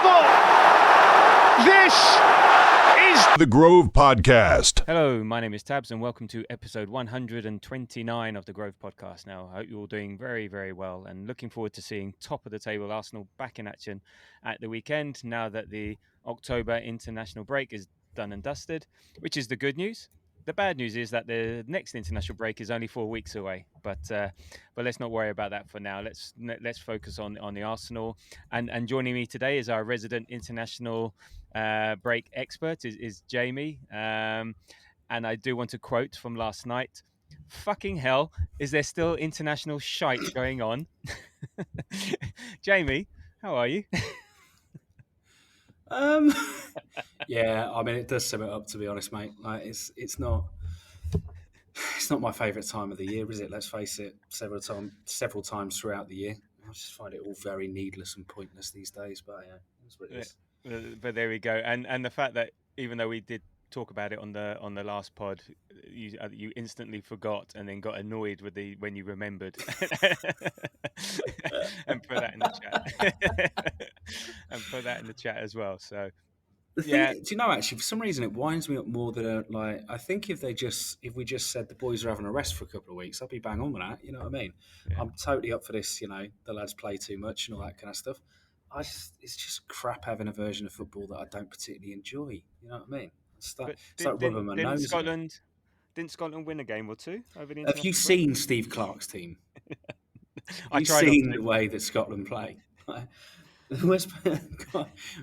Unbelievable! This is The Grove Podcast. Hello, my name is Tabs and welcome to episode 129 of The Grove Podcast. Now, I hope you're all doing very, very well and looking forward to seeing top of the table Arsenal back in action at the weekend now that the October international break is done and dusted, which is the good news. The bad news is that the next international break is only 4 weeks away, but let's not worry about that for now. Let's focus on the Arsenal. And joining me today is our resident international break expert is Jamie. And I do want to quote from last night: "Fucking hell, is there still international shite going on?" Jamie, how are you? Yeah, I mean, it does sum it up, to be honest, mate. Like, it's not my favourite time of the year, is it? Let's face it. Several times throughout the year, I just find it all very needless and pointless these days. But yeah, that's what it is. But there we go. And the fact that even though we did talk about it on the last pod, you instantly forgot and then got annoyed with when you remembered and put that in the chat as well. So The thing, do you know, actually, for some reason, it winds me up more than I think if we just said the boys are having a rest for a couple of weeks, I'd be bang on with that. You know what I mean? Yeah. I'm totally up for this. You know, the lads play too much and all that kind of stuff. It's just crap having a version of football that I don't particularly enjoy. You know what I mean? It's like rubbing my nose. Didn't Scotland win a game or two over the? Have you seen Steve Clarke's team? Have you seen the way that Scotland play? We've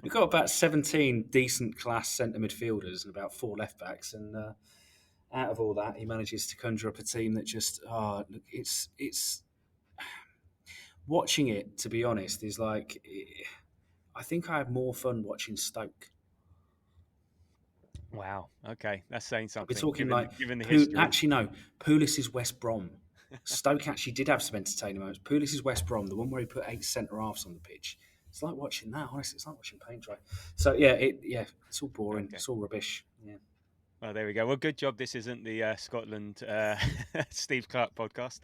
got about 17 decent class centre midfielders and about 4 left backs, and out of all that, he manages to conjure up a team that just look, it's watching it. To be honest, is like I think I had more fun watching Stoke. Wow. Okay, that's saying something. We're talking given the history. Actually, no. Pulis is West Brom. Stoke actually did have some entertaining moments. Pulis is West Brom, the one where he put 8 centre halves on the pitch. It's like watching that. Honestly, it's like watching paint dry. So it's all boring. Okay. It's all rubbish. Yeah. Well, there we go. Well, good job. This isn't the Scotland Steve Clarke podcast.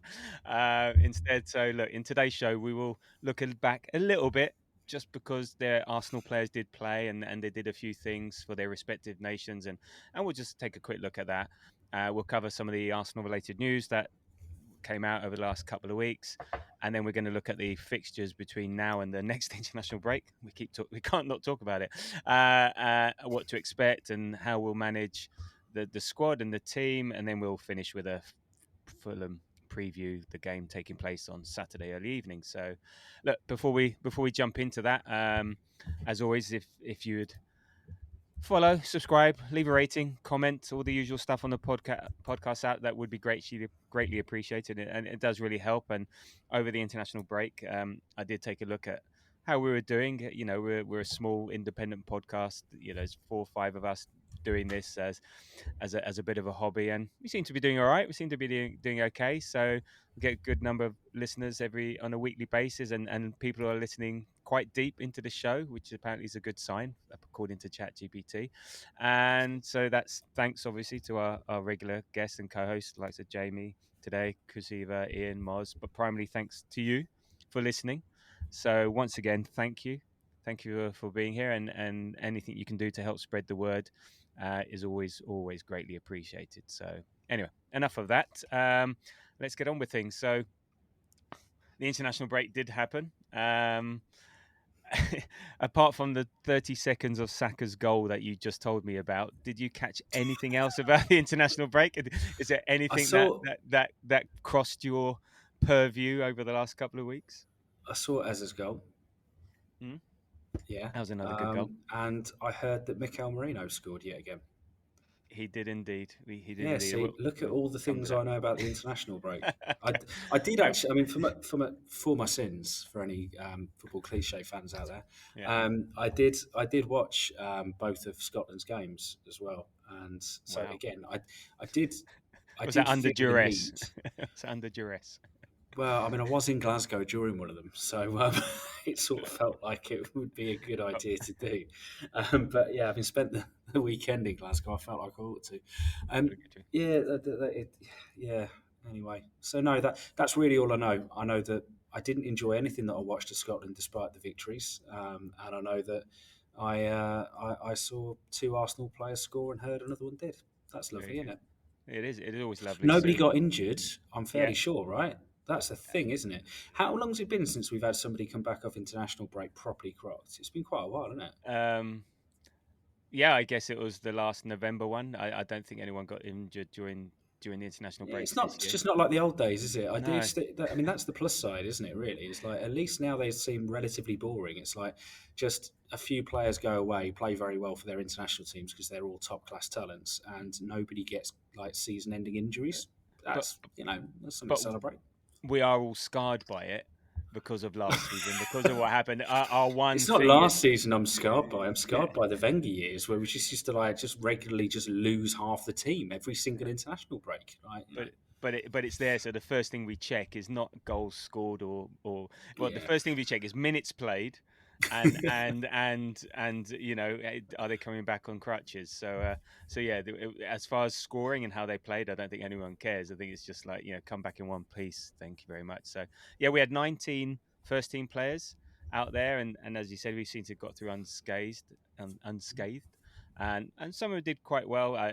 Instead, so look, in today's show, we will look back a little bit, just because their Arsenal players did play and they did a few things for their respective nations, and we'll just take a quick look at that. We'll cover some of the Arsenal-related news that came out over the last couple of weeks, and then we're going to look at the fixtures between now and the next international break. We can't not talk about it. What to expect and how we'll manage the squad and the team, and then we'll finish with a Fulham preview, the game taking place on Saturday early evening. So, look, before we jump into that, as always, if you'd follow, subscribe, leave a rating, comment, all the usual stuff on the podcast app, that would be greatly appreciated, and it does really help. And over the international break, I did take a look at how we were doing. You know, we're a small independent podcast. You know, there's 4 or 5 of us doing this as a bit of a hobby, and we seem to be doing all right. We seem to be doing okay. So we get a good number of listeners on a weekly basis, and people are listening quite deep into the show, which apparently is a good sign according to ChatGPT. And so that's thanks obviously to our regular guests and co-hosts like Jamie today, Kusiva, Ian, Moz, but primarily thanks to you for listening. So once again, thank you for being here, and anything you can do to help spread the word is always greatly appreciated. So anyway, enough of that. Let's get on with things. So the international break did happen. Apart from the 30 seconds of Saka's goal that you just told me about, did you catch anything else about the international break? Is there anything that crossed your purview over the last couple of weeks? I saw Ez's goal. Mm? Yeah. That was another good goal. And I heard that Merino scored yet again. He did indeed. He did. Yeah. Indeed. See, look at all the things I know about the international break. I did actually. I mean, for my sins, for any football cliche fans out there, yeah. I did watch both of Scotland's games as well, and so again, I did. Was that under duress? Was that under duress? Well, I mean, I was in Glasgow during one of them, so it sort of felt like it would be a good idea to do. But yeah, having spent the weekend in Glasgow, I felt like I ought to. Yeah. Anyway, so no, that's really all I know. I know that I didn't enjoy anything that I watched of Scotland despite the victories, and I know that I saw 2 Arsenal players score and heard another one did. That's Very lovely, isn't good. it? It is. It is always lovely. Nobody So got injured, I'm yeah, fairly sure, right? That's the thing, isn't it? How long's it been since we've had somebody come back off international break properly crocked? It's been quite a while, hasn't it? yeah. I guess it was the last November one. I don't think anyone got injured during the international Yeah, breaks it's not. this It's year. just not like the old days, is it? I do. No, I mean, that's the plus side, isn't it? Really, it's like at least now they seem relatively boring. It's like just a few players go away, play very well for their international teams because they're all top class talents, and nobody gets like season ending injuries. but That's that's something but to celebrate. we are all scarred by it because of last season, because of what happened. Our one It's not thing, last season I'm scarred by. I'm yeah, scarred by the Wenger years where we just used to like just regularly just lose half the team every single international break. Right? but it's there. So the first thing we check is not goals scored or well, the Yeah. first thing we check is minutes played, and are they coming back on crutches? So yeah, as far as scoring and how they played, I don't think anyone cares. I think it's just like, come back in one piece. Thank you very much. So yeah, we had 19 first team players out there, and as you said, we seem to have got through unscathed, and some of them did quite well.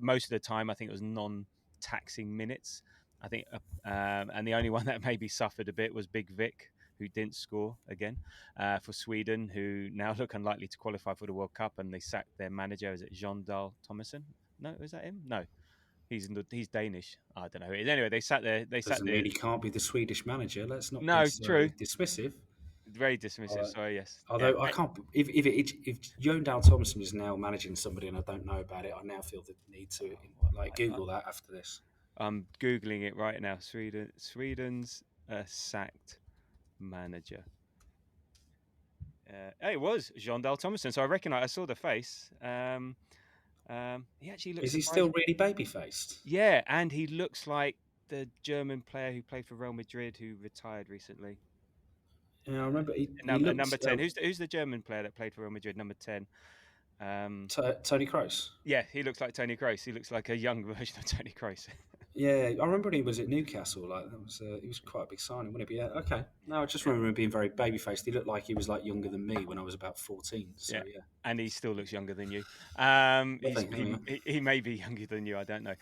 Most of the time, I think it was non-taxing minutes. I think, and the only one that maybe suffered a bit was Big Vic, who didn't score again for Sweden, who now look unlikely to qualify for the World Cup, and they sacked their manager. Is it Jean Dahl Thomason? No, is that him? No, he's Danish. I don't know who it is. Anyway, they sat there. Doesn't mean he can't be the Swedish manager. Let's not be No, so true. dismissive. Very dismissive. Sorry, yes. Yeah. Although I can't, if Jon Dahl Thompson is now managing somebody and I don't know about it, I now feel the need to like Google that after this. I'm googling it right now. Sweden's sacked manager. It was Jean Dahl Thomason. So I saw the face. He actually looks. Is he still really baby faced? Yeah, and he looks like the German player who played for Real Madrid who retired recently. Yeah, I remember he Number looked, 10. Who's the German player that played for Real Madrid? Number 10. Tony Kroos. Yeah, he looks like Tony Kroos. He looks like a young version of Tony Kroos. Yeah, I remember when he was at Newcastle. Like that was, he was quite a big signing, wasn't he? But yeah, okay. No, I just remember him being very baby faced. He looked like he was like younger than me when I was about 14. So yeah. And he still looks younger than you. He may be younger than you. I don't know.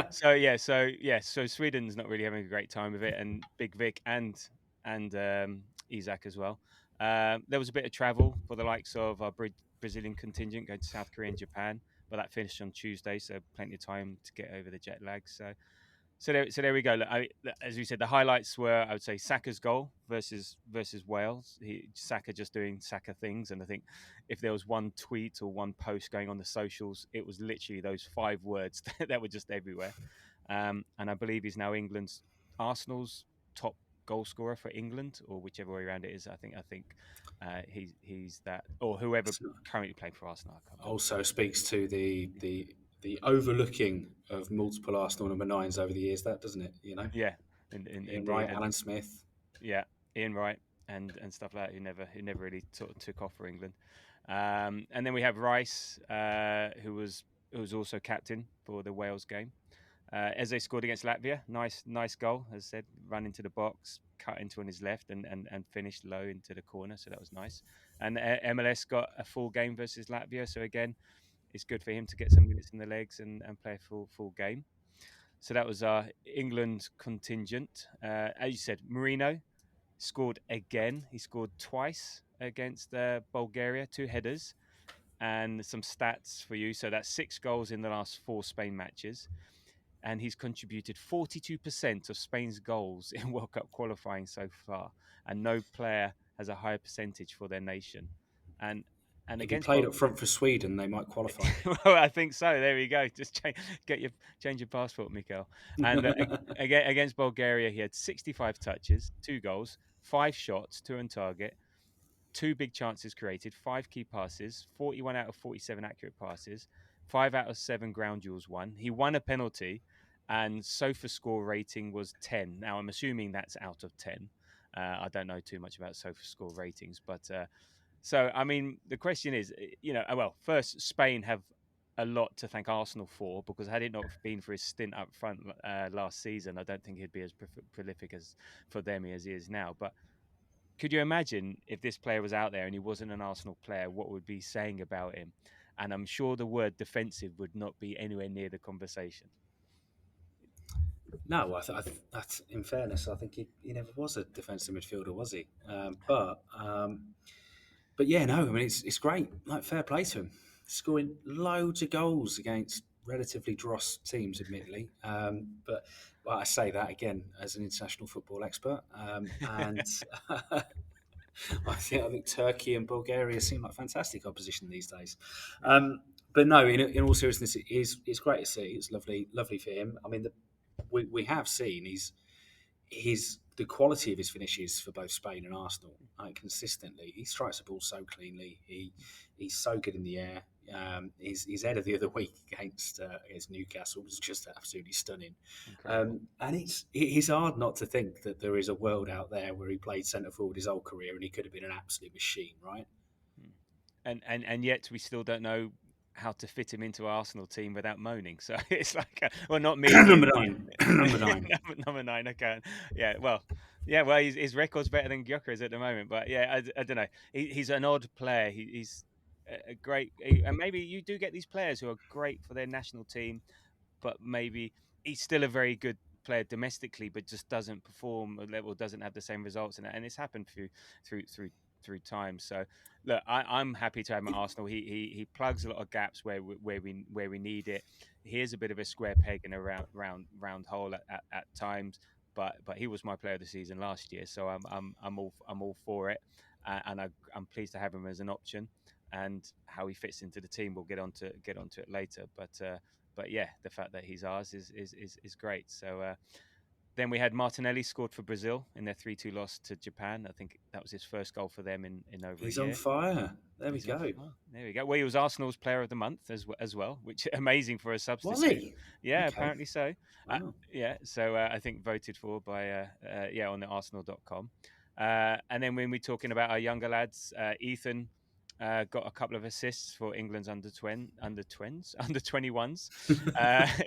So Sweden's not really having a great time with it, and Big Vic and Isak as well. There was a bit of travel for the likes of our Brazilian contingent going to South Korea and Japan, but that finished on Tuesday, so plenty of time to get over the jet lag. So there we go. Look, as we said, the highlights were, I would say, Saka's goal versus Wales. Saka just doing Saka things, and I think if there was one tweet or one post going on the socials, it was literally those 5 words that were just everywhere. And I believe he's now Arsenal's top goal scorer for England, or whichever way around it is. I think he's that, or whoever currently playing for Arsenal. Also speaks to the overlooking of multiple Arsenal number 9s over the years, that doesn't it? Yeah, Ian Wright, Alan Smith. Yeah, Ian Wright and stuff like that, who never really sort of took off for England. And then we have Rice, who was also captain for the Wales game. Eze scored against Latvia. Nice goal, as I said. Ran into the box, cut into on his left, and finished low into the corner. So that was nice. And MLS got a full game versus Latvia. So again, it's good for him to get some minutes in the legs and play a full game. So that was our England contingent. As you said, Merino scored again. He scored twice against Bulgaria, 2 headers, and some stats for you. So that's 6 goals in the last 4 Spain matches. And he's contributed 42% of Spain's goals in World Cup qualifying so far. And no player has a higher percentage for their nation. And if he played up front for Sweden, they might qualify. Well, I think so. There we go. Just change your passport, Mikel. And against Bulgaria, he had 65 touches, 2 goals, 5 shots, 2 on target, 2 big chances created, 5 key passes, 41 out of 47 accurate passes, 5 out of 7 ground duels won. He won a penalty, and SOFA score rating was 10. Now, I'm assuming that's out of 10. I don't know too much about SOFA score ratings, but so I mean, the question is, well, first, Spain have a lot to thank Arsenal for, because had it not been for his stint up front last season, I don't think he'd be as prolific as for them as he is now. But could you imagine if this player was out there and he wasn't an Arsenal player, what would be saying about him? And I'm sure the word defensive would not be anywhere near the conversation. No, that's in fairness. I think he never was a defensive midfielder, was he? But yeah, no. I mean, it's great. Like, fair play to him, scoring loads of goals against relatively dross teams, admittedly. But well, I say that again as an international football expert, and I think Turkey and Bulgaria seem like fantastic opposition these days. But no, in all seriousness, it's great to see. It's lovely for him. I mean, we have seen the quality of his finishes for both Spain and Arsenal, like, consistently. He strikes the ball so cleanly. He's so good in the air. His header the other week against Newcastle was just absolutely stunning. And it's hard not to think that there is a world out there where he played centre forward his whole career and he could have been an absolute machine, right? And yet we still don't know how to fit him into our Arsenal team without moaning. So it's like, well, not me. Number 9. Number 9. Okay. Yeah. Well, his record's better than Gyökeres at the moment. But yeah, I don't know. He's an odd player. He's a great, and maybe you do get these players who are great for their national team, but maybe he's still a very good player domestically, but just doesn't perform or doesn't have the same results. And it's happened through time. So look, I'm happy to have him at Arsenal. He plugs a lot of gaps where we need it. He is a bit of a square peg in a round hole at times, but he was my player of the season last year, so I'm all for it, and I'm pleased to have him as an option. And how he fits into the team, we'll get onto it later. But yeah, the fact that he's ours is great. So. Then we had Martinelli scored for Brazil in their 3-2 loss to Japan. I think that was his first goal for them in over a year. He's on fire. There we go. There we go. Well, he was Arsenal's Player of the Month as well, which is amazing for a substitute. Was he? Yeah, Okay. apparently so. Wow. So I think voted for by on the Arsenal.com. And then when we're talking about our younger lads, Ethan got a couple of assists for England's under 21s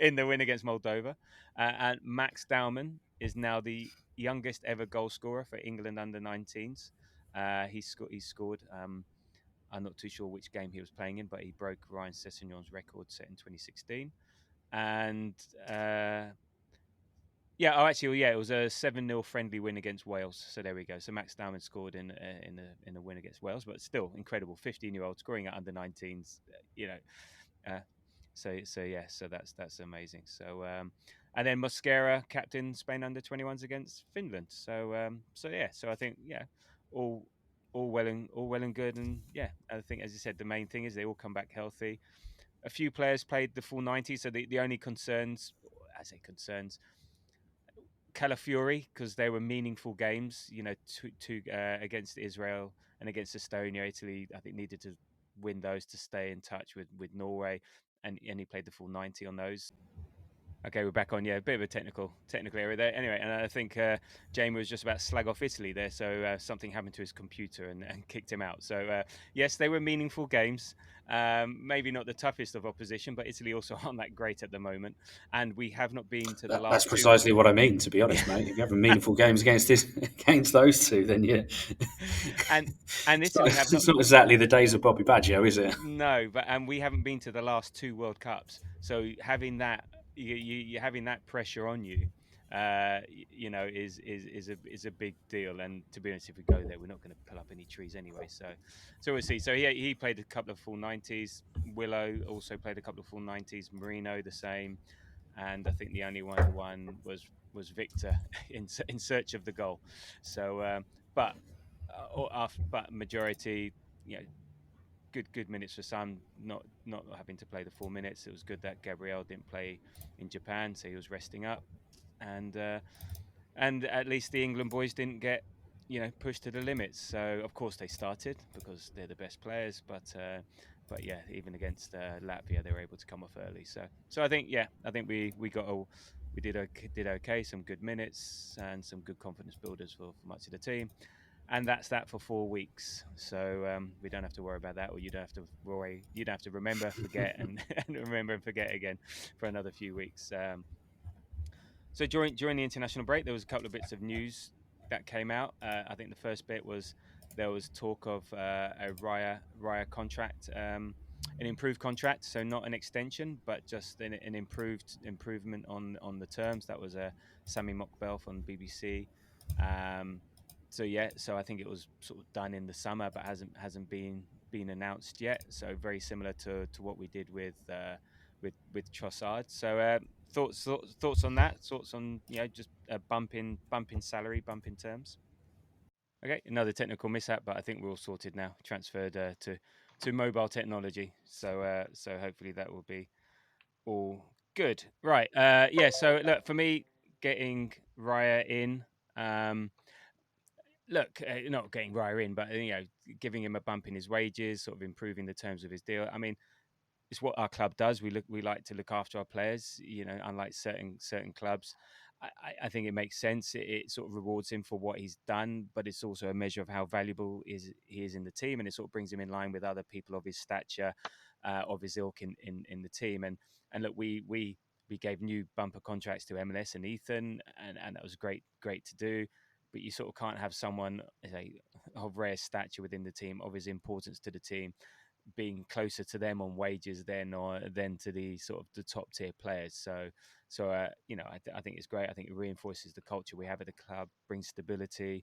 in the win against Moldova. And Max Dowman is now the youngest ever goal scorer for England under 19s. He scored. I'm not too sure which game he was playing in, but he broke Ryan Sessegnon's record set in 2016. And it was a 7-0 friendly win against Wales. So there we go. So Max Dowman scored in a win against Wales, but still incredible. 15-year-old scoring at under 19s. So that's amazing. So and then Mosquera captain Spain under 21s against Finland. So I think all well and good. And I think, as you said, the main thing is they all come back healthy. A few players played the full 90, so the only concerns, Calafiori, because they were meaningful games, two against Israel and against Estonia. Italy, I think, needed to win those to stay in touch with Norway, and he played the full 90 on those. Okay, we're back on. Yeah, a bit of a technical area there. Anyway, and I think Jamie was just about to slag off Italy there, so something happened to his computer and kicked him out. So yes, they were meaningful games. Maybe not the toughest of opposition, but Italy also aren't that great at the moment, and we have not been to the last. That's precisely what I mean, to be honest, mate. If you're having meaningful games against those two, then yeah. And Italy it's not exactly the days of Bobby Baggio, is it? No, and we haven't been to the last 2 World Cups, so having that. You're having that pressure on you, is a big deal. And to be honest, if we go there, we're not going to pull up any trees anyway. So we'll see. So he played a couple of full 90s. Willow also played a couple of full 90s. Merino the same, and I think the only one who won was Victor in search of the goal. So, but majority, good minutes for some, not having to play the 4 minutes. It was good that Gabriel didn't play in Japan, so he was resting up, and at least the England boys didn't get pushed to the limits. So of course they started because they're the best players, but even against Latvia they were able to come off early. So I think we did okay, some good minutes and some good confidence builders for much of the team. and that's that for 4 weeks. So we don't have to worry about that, or you don't have to worry. You don't have to remember, forget, and, and remember and forget again for another few weeks. So during the international break, there was a couple of bits of news that came out. I think the first bit was there was talk of a Raya contract, an improved contract, so not an extension, but just an improvement on the terms. That was Sammy Mockbell from BBC. Um, so yeah, so I think it was sort of done in the summer, but hasn't been announced yet. So very similar to what we did with Trossard. So thoughts on that? Thoughts on just a bump in salary, bump in terms? Okay, another technical mishap, but I think we're all sorted now. Transferred to mobile technology, so hopefully that will be all good. Right? Yeah. So look, for me, getting Raya in. Look, not getting Raya in, but giving him a bump in his wages, sort of improving the terms of his deal. I mean, it's what our club does. We like to look after our players. Unlike certain clubs, I think it makes sense. It sort of rewards him for what he's done, but it's also a measure of how valuable he is in the team, and it sort of brings him in line with other people of his stature, of his ilk in the team. And look, we gave new bumper contracts to MLS and Ethan, and that was great to do. But you sort of can't have someone of rare stature within the team, of his importance to the team, being closer to them on wages than to the sort of the top tier players. So I think it's great. I think it reinforces the culture we have at the club, brings stability.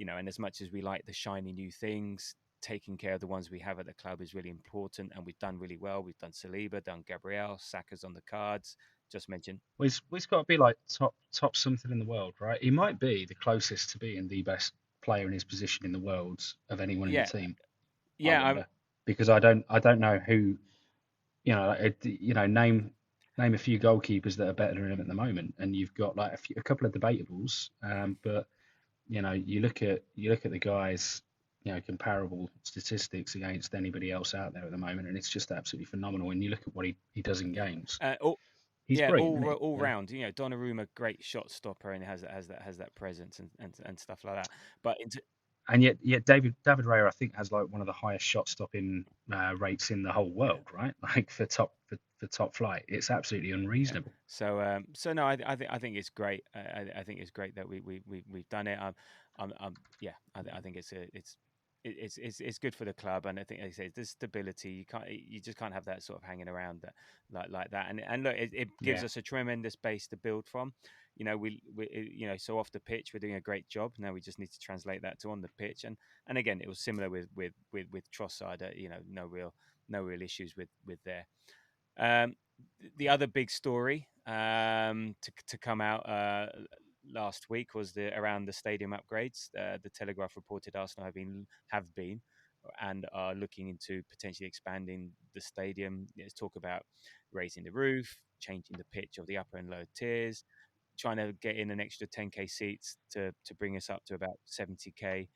And as much as we like the shiny new things, taking care of the ones we have at the club is really important, and we've done really well. We've done Saliba, done Gabriel, Saka's on the cards. Just mentioned. Well, he's got to be like top something in the world, right? He might be the closest to being the best player in his position in the world of anyone in the team. Yeah, because I don't know who, name a few goalkeepers that are better than him at the moment, and you've got like a couple of debatables. But you look at the guys, comparable statistics against anybody else out there at the moment, and it's just absolutely phenomenal. When you look at what he does in games, he's great. All round. Donnarumma, great shot stopper, and has that presence and stuff like that. But and yet David Raya, I think, has like one of the highest shot stopping rates in the whole world, right? Like for top flight, it's absolutely unreasonable. Yeah. So no, I think it's great. I think it's great that we've done it. I think it's good for the club, and I think, like I say, there's stability. You just can't have that sort of hanging around like that. And look, it gives us a tremendous base to build from. So off the pitch we're doing a great job. Now we just need to translate that to on the pitch. And again, it was similar with Trossard. No real issues with there. The other big story to come out last week was around the stadium upgrades. The Telegraph reported Arsenal have been and are looking into potentially expanding the stadium. There's talk about raising the roof, changing the pitch of the upper and lower tiers, trying to get in an extra 10k seats to bring us up to about 70k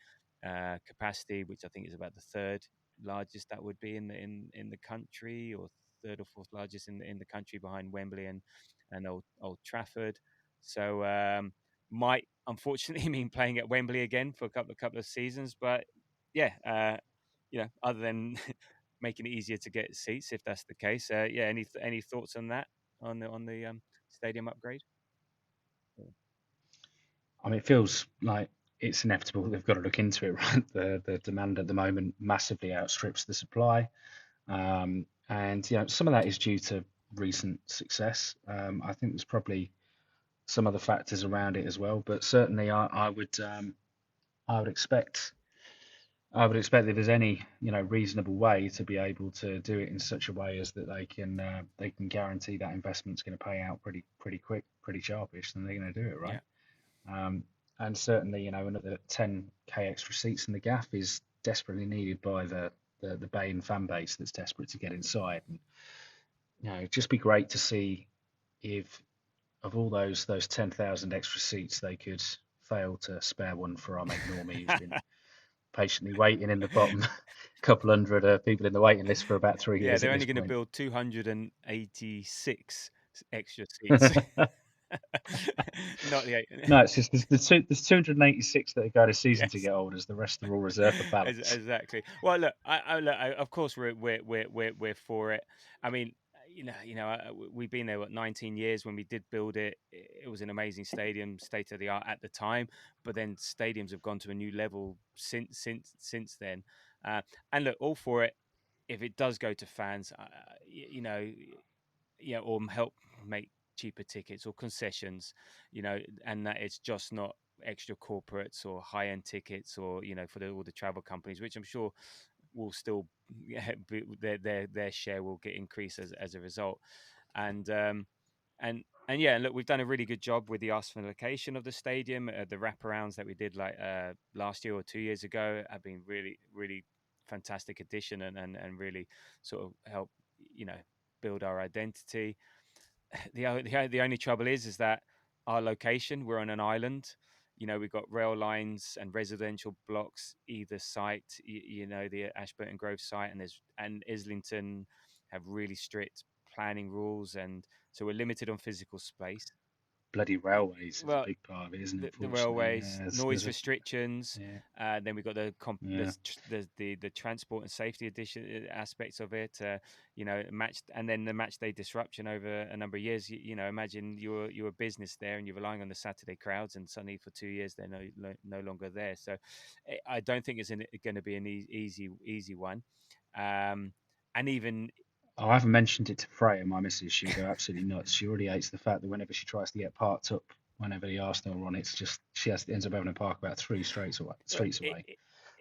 capacity, which I think is about the third largest that would be in the country, or third or fourth largest in the country, behind Wembley and Old Trafford. So might unfortunately mean playing at Wembley again for a couple of seasons, but other than making it easier to get seats if that's the case. Any thoughts on that, on the stadium upgrade? I mean, it feels like it's inevitable. They've got to look into it, right? The demand at the moment massively outstrips the supply, and some of that is due to recent success. I think there's probably some other factors around it as well, but certainly I would expect if there's any reasonable way to be able to do it in such a way as that they can guarantee that investment's going to pay out pretty quick, pretty sharpish, then they're going to do it, right? Yeah. And certainly another 10k extra seats in the gaff is desperately needed by the Bayern fan base that's desperate to get inside. And it'd just be great to see if of all those 10,000 extra seats they could fail to spare one for our mate Normie, who's been patiently waiting in the bottom couple hundred people in the waiting list for about 3 years. Yeah, they're only going to build 286 extra seats. not the eight. No, it's just there's 286 that go to season to Yes. get olders. The rest are all reserved for balance. Exactly. Well, look, of course we're for it. I mean, we've been there 19 years. When we did build it, it was an amazing stadium, state of the art at the time. But then stadiums have gone to a new level since then. And look, all for it. If it does go to fans, or help make cheaper tickets or concessions, and that it's just not extra corporates or high end tickets, or for all the travel companies, which I'm sure will still their share will get increased as a result. And and yeah, look, we've done a really good job with the arsenalification of the stadium. The wraparounds that we did last year or 2 years ago have been really, really fantastic addition, and really sort of help build our identity. The only trouble is that our location, we're on an island. We've got rail lines and residential blocks either site. The Ashburton Grove site, and Islington have really strict planning rules, and so we're limited on physical space. Bloody railways is a Well, big part of it, isn't it? the Unfortunately, railways, noise restrictions. yeah. Then we've got Yeah. the transport and safety edition aspects of it. Match, and then the match day disruption over a number of years. Imagine you're a business there and you're relying on the Saturday crowds, and suddenly for 2 years they're no longer there. So I don't think it's going to be an easy one. And even Oh, I haven't mentioned it to Freya, my missus. She'll go absolutely nuts. She already hates the fact that whenever she tries to get parked up, whenever the Arsenal are on, it's just ends up having to park about 3 streets away.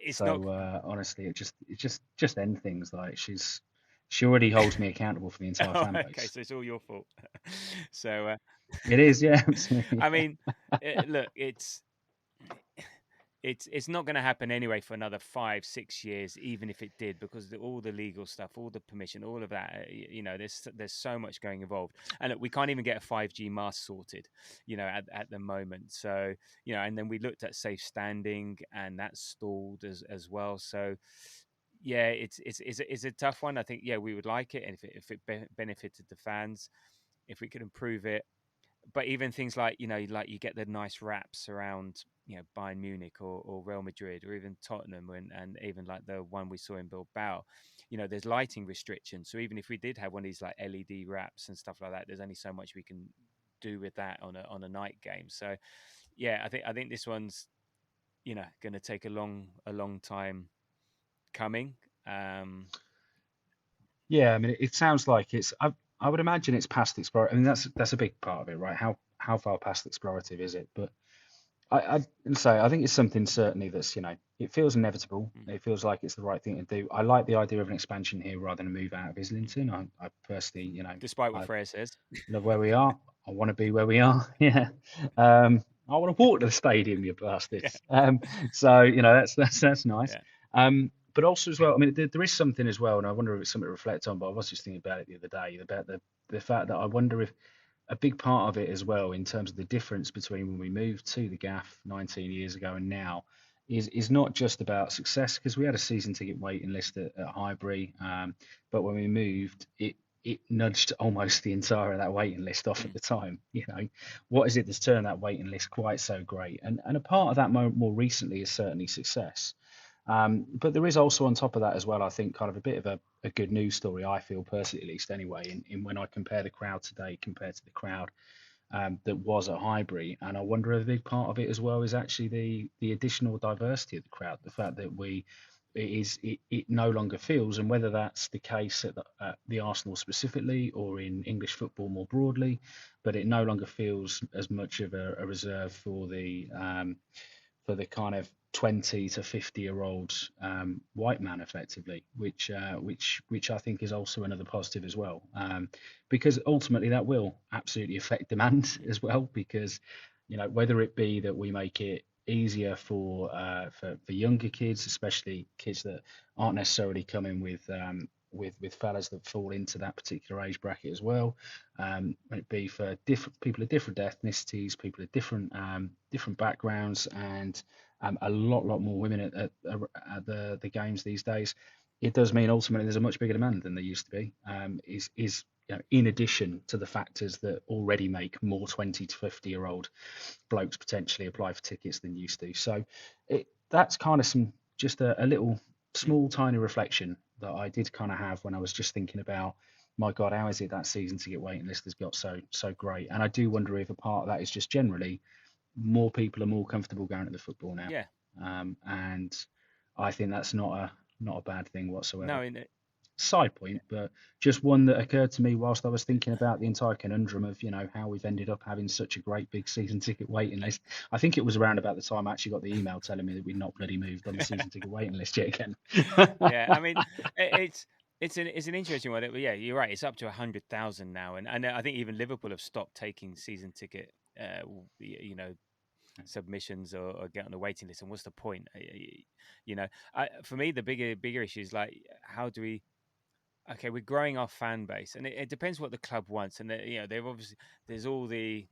it's not. So honestly, it just end things. Like she already holds me accountable for the entire fan base. Okay, so it's all your fault. So It is, yeah, absolutely. I mean, look, it's not going to happen anyway for another 5-6 years, even if it did, because all the legal stuff, all the permission, all of that, there's so much going involved. And look, we can't even get a 5G mast sorted, at the moment. So, and then we looked at safe standing, and that's stalled as well. So, yeah, it's a tough one. I think, yeah, we would like it, and if it benefited the fans, if we could improve it. But even things like like you get the nice wraps around Bayern Munich or Real Madrid or even Tottenham, and even like the one we saw in Bilbao, there's lighting restrictions. So even if we did have one of these like LED wraps and stuff like that, there's only so much we can do with that on a night game. So yeah, I think this one's going to take a long time coming. Yeah, I mean, it sounds like it's. I would imagine it's past explorative. I mean, that's a big part of it, right? How far past explorative is it? But I think it's something certainly that's it feels inevitable. It feels like it's the right thing to do. I like the idea of an expansion here rather than a move out of Islington. I personally, Despite what Freya says, love where we are. I want to be where we are. Yeah. I want to walk to the stadium, you bastards. So that's nice. Yeah. But also as well, I mean, there is something as well, and I wonder if it's something to reflect on. But I was just thinking about it the other day about the fact that I wonder if a big part of it as well, in terms of the difference between when we moved to the Gaff 19 years ago and now, is not just about success, because we had a season ticket waiting list at Highbury, but when we moved, it nudged almost the entire of that waiting list off at the time. What is it that's turned that waiting list quite so great? And a part of that more recently is certainly success. But there is also on top of that as well, I think, kind of a bit of a good news story, I feel personally, at least anyway, in when I compare the crowd today compared to the crowd that was at Highbury. And I wonder if a big part of it as well is actually the additional diversity of the crowd, the fact that it no longer feels, and whether that's the case at the Arsenal specifically or in English football more broadly, but it no longer feels as much of a reserve for the kind of 20 to 50-year-old white man, effectively, which I think is also another positive as well, because ultimately that will absolutely affect demand as well, because whether it be that we make it easier for younger kids, especially kids that aren't necessarily coming with fellas that fall into that particular age bracket as well. It be for different people of different ethnicities, people of different backgrounds, and a lot more women at the games these days. It does mean ultimately there's a much bigger demand than there used to be. Is in addition to the factors that already make more 20 to 50-year-old blokes potentially apply for tickets than used to. So that's kind of just a little small tiny reflection that I did kind of have when I was just thinking about, my God, how is it that season ticket waiting list has got so great? And I do wonder if a part of that is just generally more people are more comfortable going to the football now. Yeah. And I think that's not a bad thing whatsoever. No, Side point, but just one that occurred to me whilst I was thinking about the entire conundrum of, how we've ended up having such a great big season ticket waiting list. I think it was around about the time I actually got the email telling me that we'd not bloody moved on the season ticket waiting list yet again. yeah, I mean, it's an interesting one. Yeah, you're right. It's up to 100,000 now, and I think even Liverpool have stopped taking season ticket, submissions or get on the waiting list. And what's the point? For me, the bigger issue is like, how do we? Okay, we're growing our fan base, and it depends what the club wants. And they've obviously, there's all the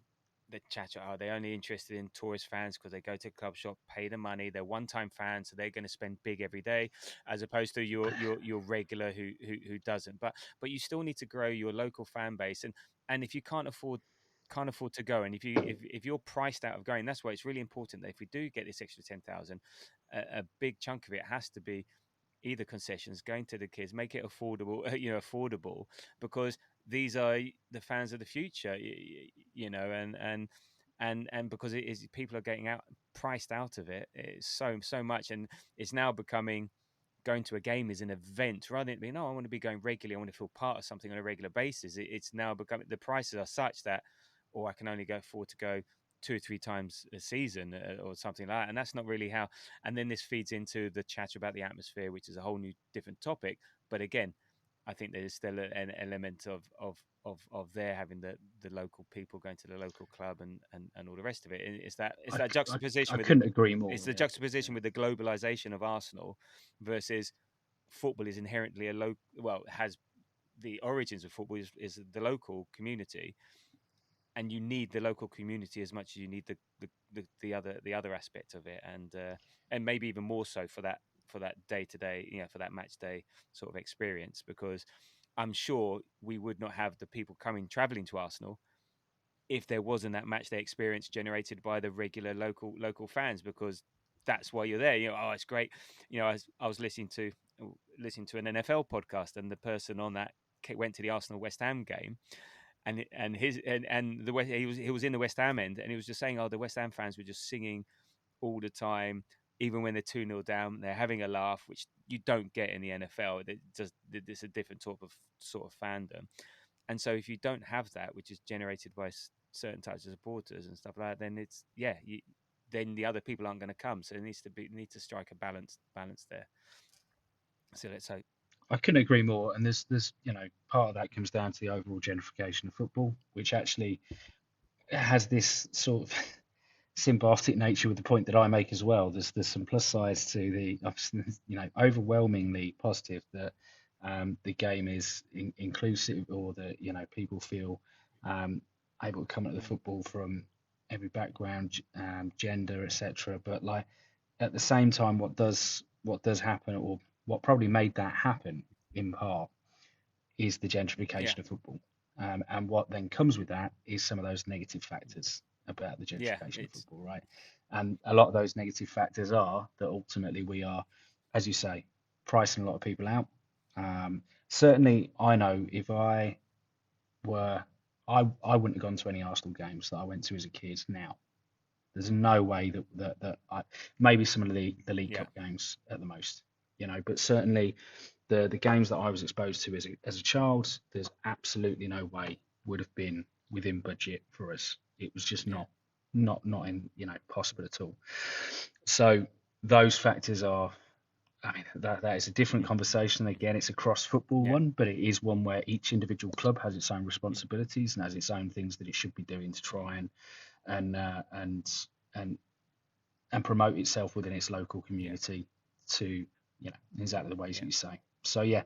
chatter. Are they only interested in tourist fans because they go to a club shop, pay the money? They're one-time fans, so they're going to spend big every day, as opposed to your regular who doesn't. But you still need to grow your local fan base, and if you can't afford to go, and if you're priced out of going, that's why it's really important that if we do get this extra 10,000, a big chunk of it has to be either concessions, going to the kids, make it affordable, because these are the fans of the future, and because it is, people are getting priced out of it. It's so much, and it's now becoming, going to a game is an event rather than being, I want to be going regularly, I want to feel part of something on a regular basis. It's now becoming, the prices are such that, I can only afford to go 2 or 3 times a season, or something like that. And that's not really how. And then this feeds into the chat about the atmosphere, which is a whole new different topic. But again, I think there's still an element of there having the local people going to the local club and all the rest of it. It's that juxtaposition. I couldn't agree more. It's the juxtaposition with the globalization of Arsenal versus football is inherently has the origins of football is the local community. And you need the local community as much as you need the other aspect of it, and maybe even more so for that day to day, for that match day sort of experience, because I'm sure we would not have the people traveling to Arsenal if there wasn't that match day experience generated by the regular local fans, because that's why you're there. It's great. I was listening to an NFL podcast, and the person on that went to the Arsenal West Ham game. And he was in the West Ham end, and he was just saying, the West Ham fans were just singing all the time, even when they're 2-0 down, they're having a laugh, which you don't get in the NFL. It's a different sort of fandom, and so if you don't have that, which is generated by certain types of supporters and stuff like that, then then the other people aren't going to come. So it needs to strike a balance there. So let's hope. I couldn't agree more. And there's part of that comes down to the overall gentrification of football, which actually has this sort of symbiotic nature with the point that I make as well. There's some plus sides to the, overwhelmingly positive that the game is inclusive, or that people feel able to come at the football from every background, gender, etc. But like at the same time, what does happen, or what probably made that happen in part, is the gentrification of football. And what then comes with that is some of those negative factors about the gentrification of football, right? And a lot of those negative factors are that ultimately we are, as you say, pricing a lot of people out. Certainly, I know if I wouldn't have gone to any Arsenal games that I went to as a kid now. There's no way that maybe some of the League Cup games at the most, but certainly the games that I was exposed to as a child, there's absolutely no way would have been within budget for us. It was just not in possible at all. So those factors are, that is a different conversation. Again, it's a cross football one, but it is one where each individual club has its own responsibilities and has its own things that it should be doing to try and promote itself within its local community to exactly the ways that you say. So I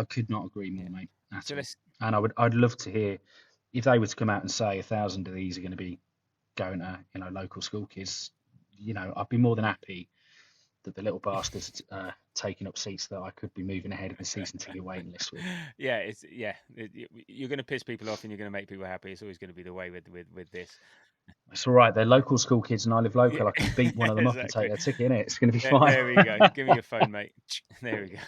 could not agree more, mate. And I'd love to hear if they were to come out and say 1,000 of these are going to be going to local school kids. I'd be more than happy the little bastards taking up seats that I could be moving ahead of the season ticket waiting list with. You're going to piss people off and you're going to make people happy. It's always going to be the way with this. It's all right. They're local school kids, and I live local. Yeah, I can beat one of them up and exactly. take their ticket. Innit? It's going to be There, fine. there we go. Give me your phone, mate. There we go.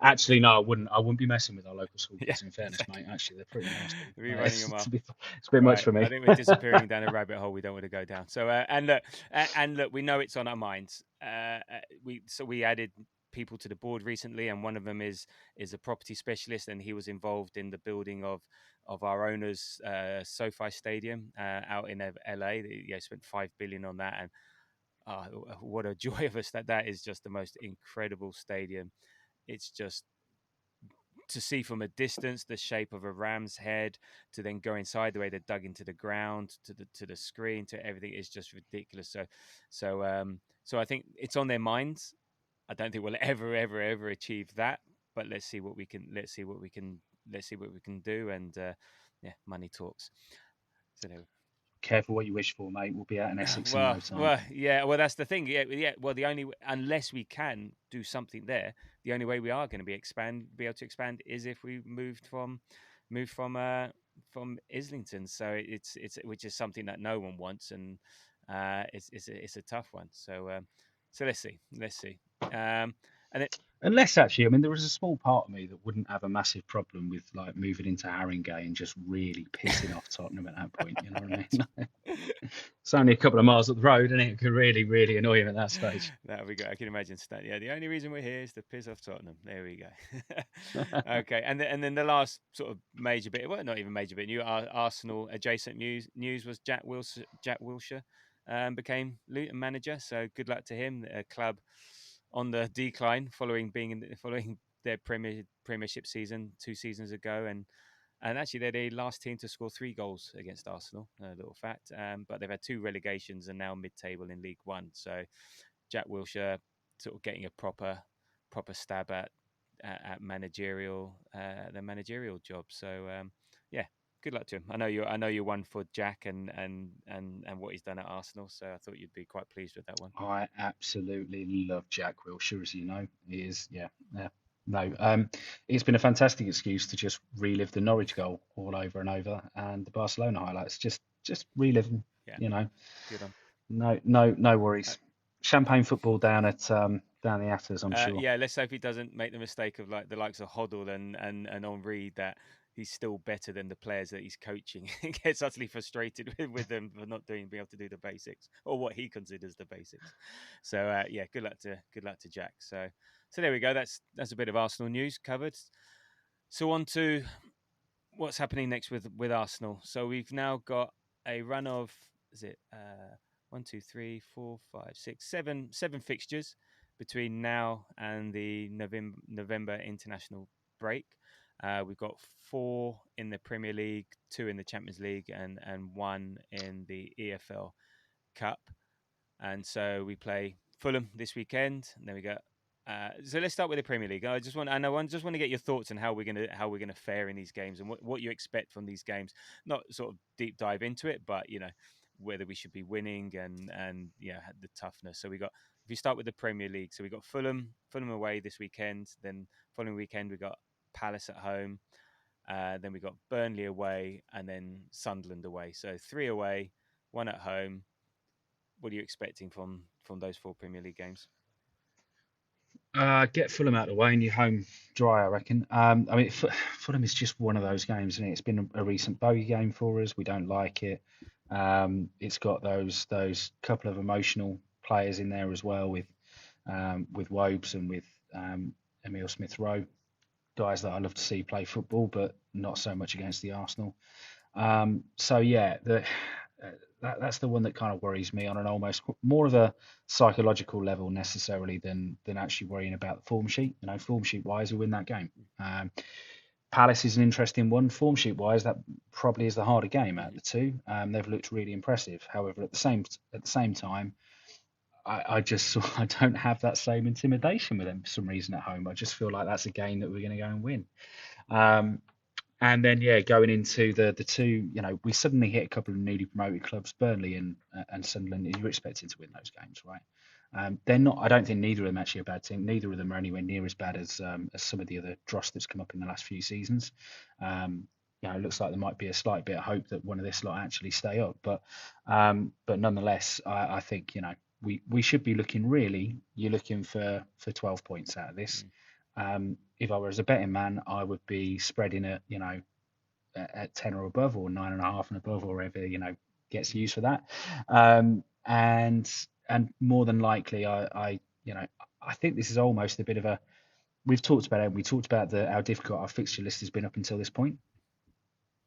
Actually, no, I wouldn't be messing with our local school Yeah, kids. In fairness, exactly. mate, actually, they're pretty nasty. Be running them off. It's a bit much for me. I think we're disappearing down a rabbit hole we don't want to go down. So and look, we know it's on our minds. We added people to the board recently, and one of them is a property specialist, and he was involved in the building of our owners' SoFi Stadium out in LA. Spent $5 billion on that, and what a joy of us that is just the most incredible stadium. It's just to see from a distance the shape of a ram's head, to then go inside the way they're dug into the ground, to the screen, to everything is just ridiculous. So I think it's on their minds. I don't think we'll ever achieve that, but let's see what we can do, and money talks. So there we go. Careful what you wish for, mate. We'll be out in Essex in no time. Well, that's the thing. Well, unless we can do something there, the only way we are going to be able to expand is if we move from Islington. So it's which is something that no one wants, and it's a tough one. So let's see. And it. Unless actually, I mean, there was a small part of me that wouldn't have a massive problem with like moving into Haringey and just really pissing off Tottenham at that point. You know what I mean? It's only a couple of miles up the road, and it could really, really annoy him at that stage. That would be good. I can imagine. The only reason we're here is to piss off Tottenham. There we go. Okay, and then the last sort of major bit, well, not even major bit, new Arsenal adjacent news was Jack Wilshere became Luton manager. So good luck to him. A club on the decline following their Premiership season 2 seasons ago, and actually they're the last team to score 3 goals against Arsenal. A little fact, but they've had 2 relegations and now mid-table in League One. So Jack Wilshere sort of getting a proper stab at the managerial job. So good luck to him. I know you're one for Jack and what he's done at Arsenal. So I thought you'd be quite pleased with that one. I absolutely love Jack Wilshere, as you know. He is, No, it's been a fantastic excuse to just relive the Norwich goal all over and over, and the Barcelona highlights. Just relive them. You know, good on. No worries. Champagne football down at the Atters, I'm sure. Yeah, let's hope he doesn't make the mistake of like the likes of Hoddle and Henry, that he's still better than the players that he's coaching. He gets utterly frustrated with them for not being able to do the basics, or what he considers the basics. So good luck to Jack. So there we go. That's a bit of Arsenal news covered. So on to what's happening next with Arsenal. So we've now got a run of 1, 2, 3, 4, 5, 6, 7 fixtures between now and the November international break. We've got 4 in the Premier League, 2 in the Champions League, and 1 in the EFL Cup. And so we play Fulham this weekend, and then we got. So let's start with the Premier League. I just want to get your thoughts on how we're gonna fare in these games, and what you expect from these games. Not sort of deep dive into it, but whether we should be winning and the toughness. So if you start with the Premier League, so we got Fulham away this weekend. Then following weekend we got Palace at home. Then we got Burnley away, and then Sunderland away. So 3 away, 1 at home. What are you expecting from those 4 Premier League games? Get Fulham out of the way and you're home dry, I reckon. I mean, Fulham is just one of those games, isn't it? It's been a recent bogey game for us. We don't like it. It's got those couple of emotional players in there as well, with Wobes and with Emile Smith-Rowe, guys that I love to see play football, but not so much against the Arsenal. That's the one that kind of worries me on an almost more of a psychological level necessarily than actually worrying about the form sheet. Form sheet wise, we win that game. Palace is an interesting one. Form sheet wise, that probably is the harder game out of the 2. They've looked really impressive. However, at the same time, I don't have that same intimidation with them for some reason at home. I just feel like that's a game that we're going to go and win. And then, going into the 2, we suddenly hit a couple of newly promoted clubs, Burnley and Sunderland. You're expecting to win those games, right? They're not. I don't think neither of them actually a bad team. Neither of them are anywhere near as bad as some of the other dross that's come up in the last few seasons. It looks like there might be a slight bit of hope that one of this lot actually stay up, but nonetheless, I think we should be looking really. You're looking for 12 points out of this. If I was a betting man, I would be spreading it, at 10 or above, or 9.5 and above, or whatever gets used for that. And more than likely, I think this is almost a bit of a. We've talked about it. We talked about how difficult our fixture list has been up until this point.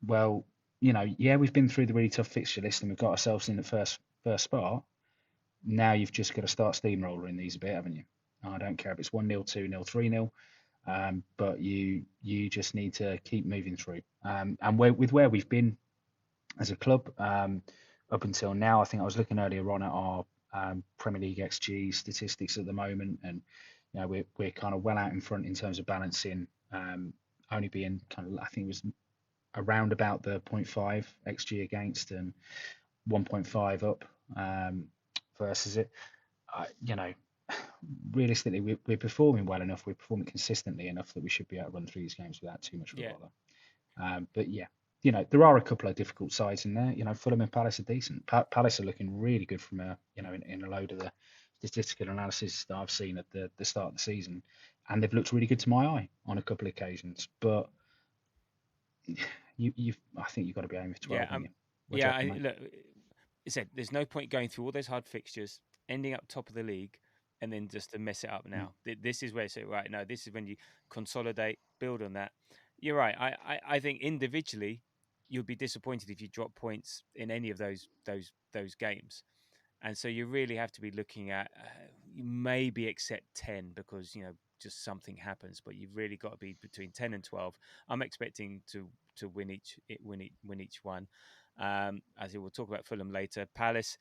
Well, we've been through the really tough fixture list and we've got ourselves in the first spot. Now you've just got to start steamrolling these a bit, haven't you? I don't care if it's 1-0, 2-0, 3-0, but you just need to keep moving through. And where we've been as a club up until now, I think I was looking earlier on at our Premier League XG statistics at the moment, and we're kind of well out in front in terms of balancing, only being kind of, I think it was around about the 0.5 XG against and 1.5 up versus it. Realistically, we're performing well enough. We're performing consistently enough that we should be able to run through these games without too much of a bother. But yeah, there are a couple of difficult sides in there. Fulham and Palace are decent. Palace are looking really good from in a load of the statistical analysis that I've seen at the start of the season, and they've looked really good to my eye on a couple of occasions. But I think you've got to be aiming for 12. Look, I said there's no point going through all those hard fixtures, ending up top of the league, and then just to mess it up now. This is where this is when you consolidate, build on that. You're right. I think individually you'll be disappointed if you drop points in any of those games, and so you really have to be looking at you maybe accept 10 because just something happens, but you've really got to be between 10 and 12. I'm expecting to win each one. As we'll talk about Fulham later. Palace,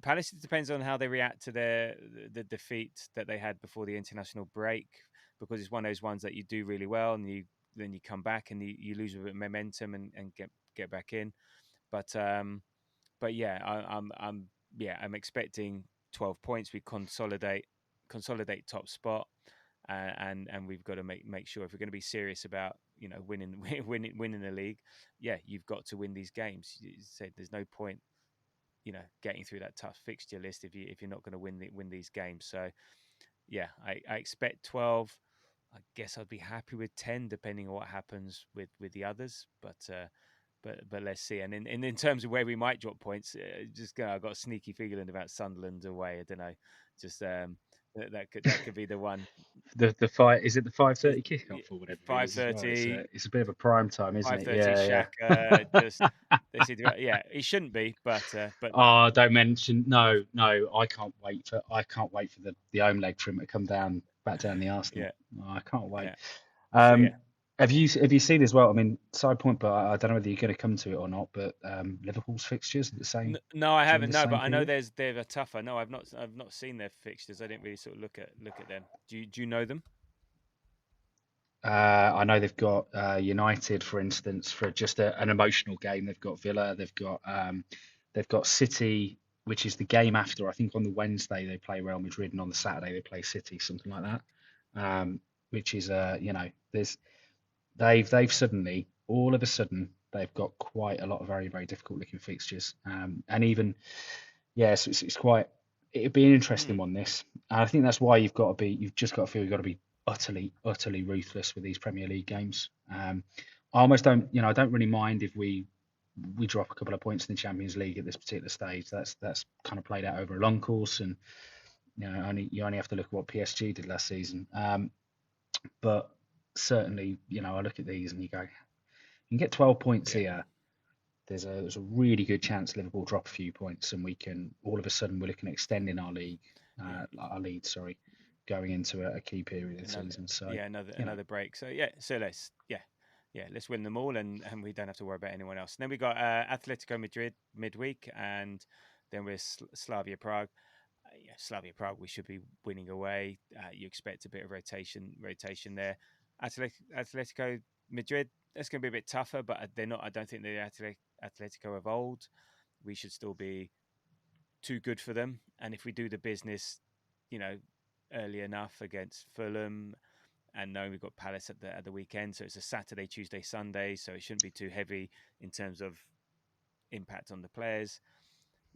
it depends on how they react to the defeat that they had before the international break, because it's one of those ones that you do really well and then you come back and you lose a bit of momentum and get back in. But yeah, I'm expecting 12 points. We consolidate top spot, and we've got to make sure if we're going to be serious about winning the league, you've got to win these games. You said there's no point getting through that tough fixture list if you're not going to win these games. So yeah, I expect 12. I guess I'd be happy with 10 depending on what happens with the others, but let's see. And in terms of where we might drop points, I've got a sneaky feeling about Sunderland away. I don't know, just that could be the one. The fight, is it the 5:30 kickoff or whatever? 5:30. Well? It's a bit of a prime time, isn't it? 5:30. Saka. He shouldn't be, but oh, don't mention. No, I can't wait for the home leg for him to come back down the Arsenal. Oh, I can't wait. Have you seen as well? I mean, side point, but I don't know whether you're going to come to it or not. But Liverpool's fixtures are the same. No, I haven't. No, but I know they're tougher. No, I've not seen their fixtures. I didn't really sort of look at them. Do you know them? I know they've got United, for instance, for just an emotional game. They've got Villa. They've got City, which is the game after. I think on the Wednesday they play Real Madrid, and on the Saturday they play City, something like that. Which is they've suddenly, all of a sudden, they've got quite a lot of very, very difficult looking fixtures. And even, so it's quite, it'd be an interesting one, this. And I think that's why you've just got to feel you've got to be utterly, utterly ruthless with these Premier League games. I almost don't, I don't really mind if we drop a couple of points in the Champions League at this particular stage. That's kind of played out over a long course, and you only have to look at what PSG did last season. But certainly, I look at these and you go, you can get 12 points here. There's a really good chance Liverpool drop a few points, and we can all of a sudden we're looking at extending our lead, going into a key period of the season. So another break. So let's win them all, and we don't have to worry about anyone else. And then we got Atletico Madrid midweek, and then we're Slavia Prague. Slavia Prague, we should be winning away. You expect a bit of rotation there. Atletico Madrid, that's going to be a bit tougher, but they're not. I don't think they're Atletico of old. We should still be too good for them. And if we do the business, early enough against Fulham, and knowing we've got Palace at the weekend, so it's a Saturday, Tuesday, Sunday, so it shouldn't be too heavy in terms of impact on the players.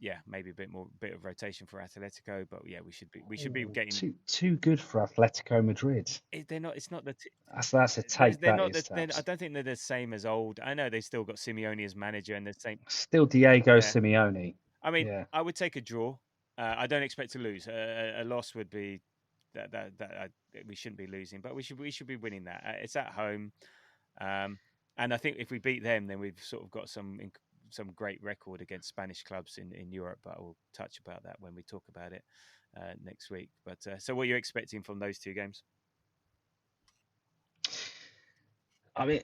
Yeah, maybe a bit of rotation for Atletico, but yeah, we should be getting. Too good for Atletico Madrid. They're not. It's not the. That's a take. They're That not. is, I don't think they're the same as old. I know they still got Simeone as manager and the same. still Diego Yeah, Simeone. I mean, Yeah. I would take a draw. I don't expect to lose. A loss would be that we shouldn't be losing, but we should be winning that. It's at home, and I think if we beat them, then we've sort of got some great record against Spanish clubs in Europe. But we'll touch about that when we talk about it next week. But so, what are you expecting from those two games? I mean,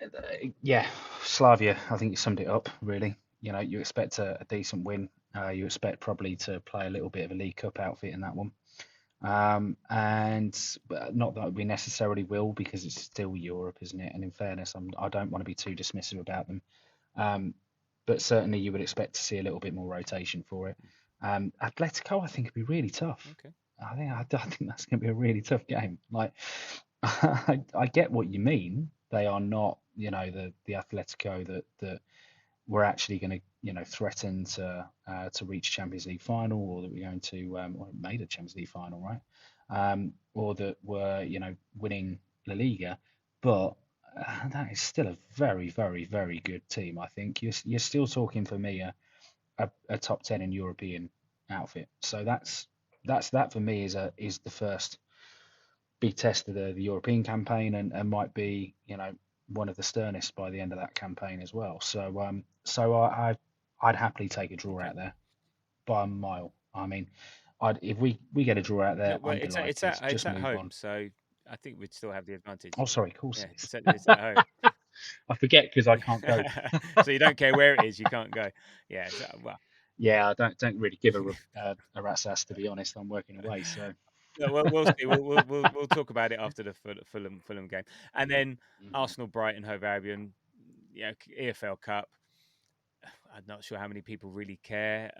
yeah, Slavia, I think you summed it up, really. You expect a decent win. You expect probably to play a little bit of a League Cup outfit in that one. And not that we necessarily will, because it's still Europe, isn't it? And in fairness, I don't want to be too dismissive about them. But certainly you would expect to see a little bit more rotation for it. Atletico, I think, would be really tough. Okay. I think that's going to be a really tough game. Like, I get what you mean. They are not, the Atletico that we're actually going to, threaten to reach Champions League final, or that we're going to, or made a Champions League final, right? Or that we're, winning La Liga. But that is still a very, very, very good team. I think you're still talking, for me, a top 10 in European outfit. So that for me is the first big test of the European campaign, and might be, one of the sternest by the end of that campaign as well. So I'd happily take a draw out there by a mile. I mean, if we get a draw out there, Well, I'm it's delighted. it's at move home, on. so I think we'd still have the advantage. Oh, sorry, of course Yeah, it is. it's at home. I forget because I can't go. So you don't care where it is, you can't go. Yeah, well. Yeah, I don't really give a rat's ass, to be honest. I'm working away, so. No, we'll see. We'll talk about it after the Fulham game, and then Arsenal, Brighton, Hove Albion, EFL Cup. I'm not sure how many people really care.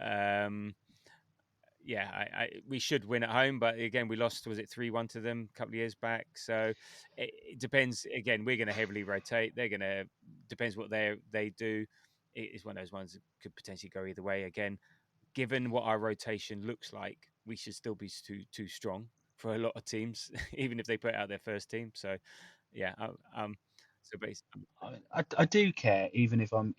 We should win at home, but again, we lost. Was it 3-1 to them a couple of years back? So it depends. Again, we're going to heavily rotate. They're going to depends what they do. It's one of those ones that could potentially go either way. Again, given what our rotation looks like, we should still be too strong for a lot of teams, even if they put out their first team. So, yeah, so basically, I do care, even if or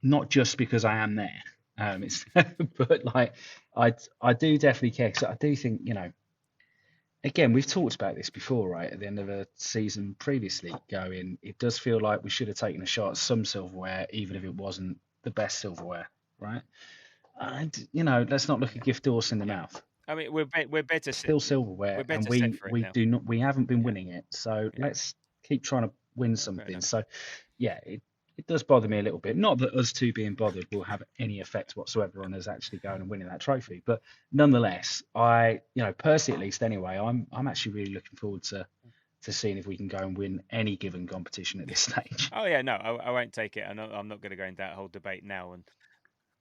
not just because I am there. It's but like I do definitely care, because I do think, again, we've talked about this before, right? At the end of a season previously, it does feel like we should have taken a shot at some silverware, even if it wasn't the best silverware, right? And let's not look a gift horse in the mouth. I mean, we're better. Still silverware, and we haven't been winning it. So let's keep trying to win something. So yeah, it does bother me a little bit. Not that us two being bothered will have any effect whatsoever on us actually going and winning that trophy, but nonetheless, I, personally, at least anyway, I'm actually really looking forward to seeing if we can go and win any given competition at this stage. Oh yeah, no, I won't take it, and I'm not going to go into that whole debate now.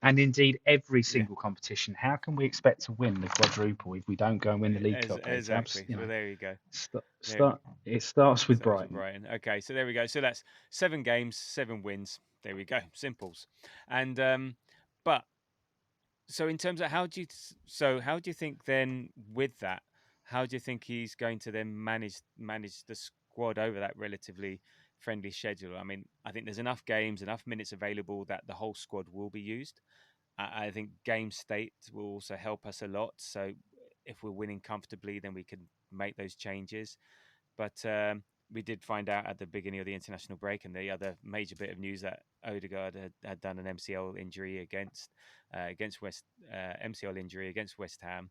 And indeed, every single competition. How can we expect to win the quadruple if we don't go and win the League Cup? Exactly. Well, there you go. It starts with Brighton. Okay, so there we go. So that's 7 games, 7 wins. There we go. Simples. And but so in terms of how do you think then with that? How do you think he's going to then manage the squad over that relatively friendly schedule? I mean, I think there's enough games, enough minutes available that the whole squad will be used. I think game state will also help us a lot. So if we're winning comfortably, then we can make those changes. But we did find out at the beginning of the international break, and the other major bit of news, that Odegaard had done an MCL injury against West Ham,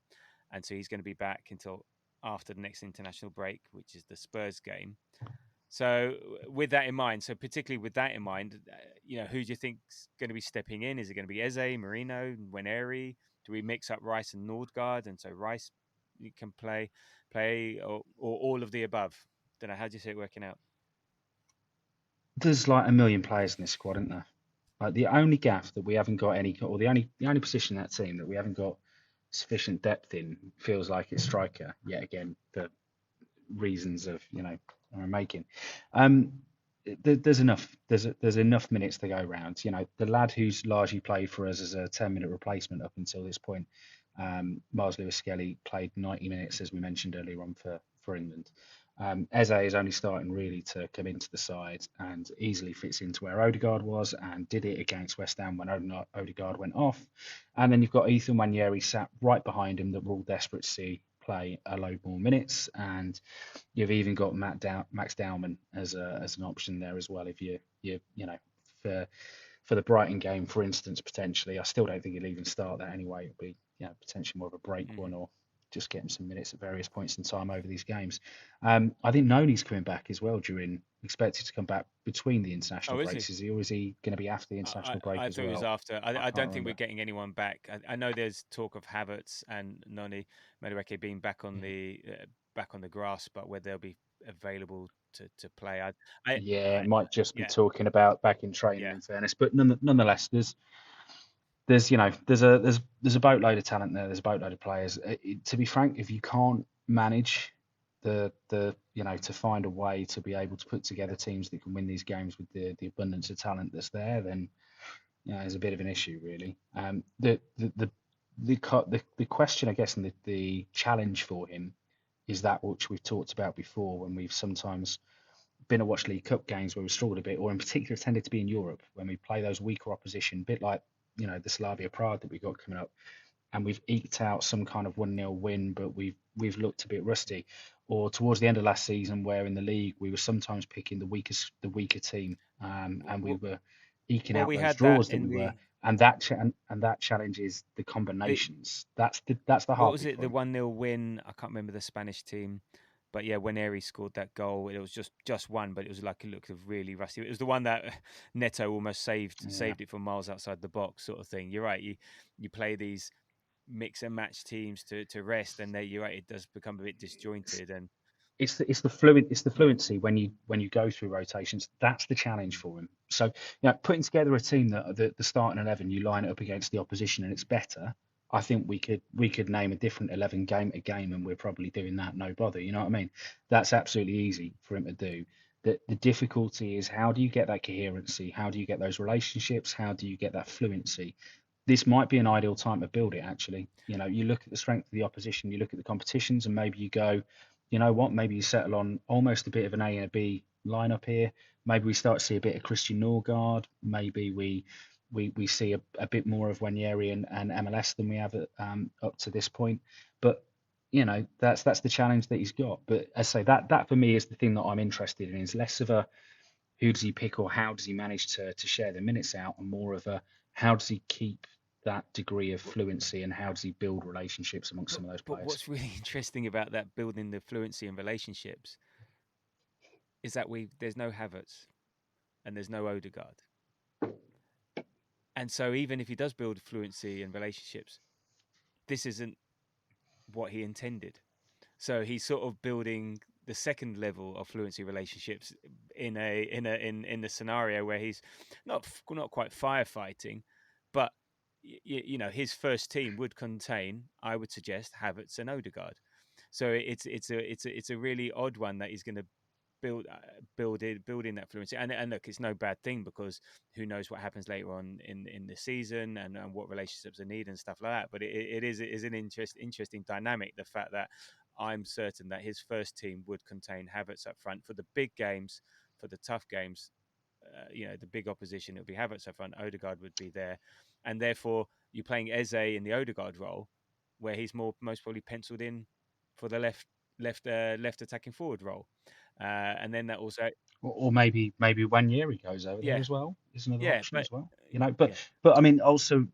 and so he's going to be back until after the next international break, which is the Spurs game. So with that in mind, who do you think's going to be stepping in? Is it going to be Eze, Merino, Nwaneri? Do we mix up Rice and Nordgaard, and so Rice can play, or all of the above? Don't know. How do you see it working out? There's like a million players in this squad, isn't there? Like the only gap that we haven't got any, or the only position in that team that we haven't got sufficient depth in. Feels like it's striker yet again for reasons of I'm making. There's enough. There's enough minutes to go around. The lad who's largely played for us as a 10-minute replacement up until this point, Miles Lewis-Skelly, played 90 minutes as we mentioned earlier on for England. Eze is only starting really to come into the side and easily fits into where Odegaard was and did it against West Ham when Odegaard went off. And then you've got Ethan Nwaneri sat right behind him that we're all desperate to see play a load more minutes, and you've even got Max Dowman as an option there as well. If you for the Brighton game, for instance, potentially, I still don't think he'll even start that anyway. It'll be potentially more of a break one or just getting some minutes at various points in time over these games. I think Noni's coming back as well expected to come back between the international breaks. Is he going to be after the international break as well? I thought it was after. I don't think we're getting anyone back. I know there's talk of Havertz and Noni Madueke being back on the grass, but whether they'll be available to play, it might just be talking about back in training, in fairness. But nonetheless, there's a boatload of talent there. There's a boatload of players. To be frank, if you can't manage to find a way to be able to put together teams that can win these games with the abundance of talent that's there, then there's a bit of an issue really. The question, I guess, and the challenge for him is that which we've talked about before when we've sometimes been to watch League Cup games where we struggled a bit, or in particular tended to be in Europe when we play those weaker opposition, a bit like the Slavia Prague that we've got coming up, and we've eked out some kind of 1-0 win, but we've looked a bit rusty. Or towards the end of last season, where in the league we were sometimes picking the weaker team, and we were eking out those draws that we were. And that challenge is the combinations. That's the hard. What was it? The 1-0 win. I can't remember the Spanish team, but yeah, when Eri scored that goal, it was just one, but it was like it looked really rusty. It was the one that Neto almost saved it from miles outside the box, sort of thing. You're right. You play these mix and match teams to rest, and you're right, it does become a bit disjointed. And it's the fluency when you go through rotations. That's the challenge for him. So putting together a team that the starting 11, you line it up against the opposition, and it's better. I think we could name a different 11 game a game, and we're probably doing that no bother. You know what I mean? That's absolutely easy for him to do. The difficulty is, how do you get that coherency? How do you get those relationships? How do you get that fluency? This might be an ideal time to build it, actually. You look at the strength of the opposition, you look at the competitions, and maybe you go, you know what, maybe you settle on almost a bit of an A and a B lineup here. Maybe we start to see a bit of Christian Norgard. Maybe we see a bit more of Nwaneri and MLS than we have up to this point. But that's the challenge that he's got. But as I say, that for me is the thing that I'm interested in. Is less of a who does he pick or how does he manage to share the minutes out, and more of a how does he keep that degree of fluency, and how does he build relationships amongst some of those players. But what's really interesting about that, building the fluency and relationships, is that there's no Havertz and there's no Odegaard. And so even if he does build fluency and relationships, this isn't what he intended. So he's sort of building the second level of fluency relationships in the scenario where he's not quite firefighting, but his first team would contain, I would suggest, Havertz and Odegaard. So it's a really odd one that he's going to building that fluency. And look, it's no bad thing, because who knows what happens later on in the season and what relationships are needed and stuff like that. But it is an interesting dynamic, the fact that I'm certain that his first team would contain Havertz up front for the big games, for the tough games. The big opposition, it would be Havertz up front, Odegaard would be there, and therefore you're playing Eze in the Odegaard role, where he's most probably penciled in for the left attacking forward role, and then that also, or maybe Nwaneri goes over there as well. Is another option as well. But I mean, also,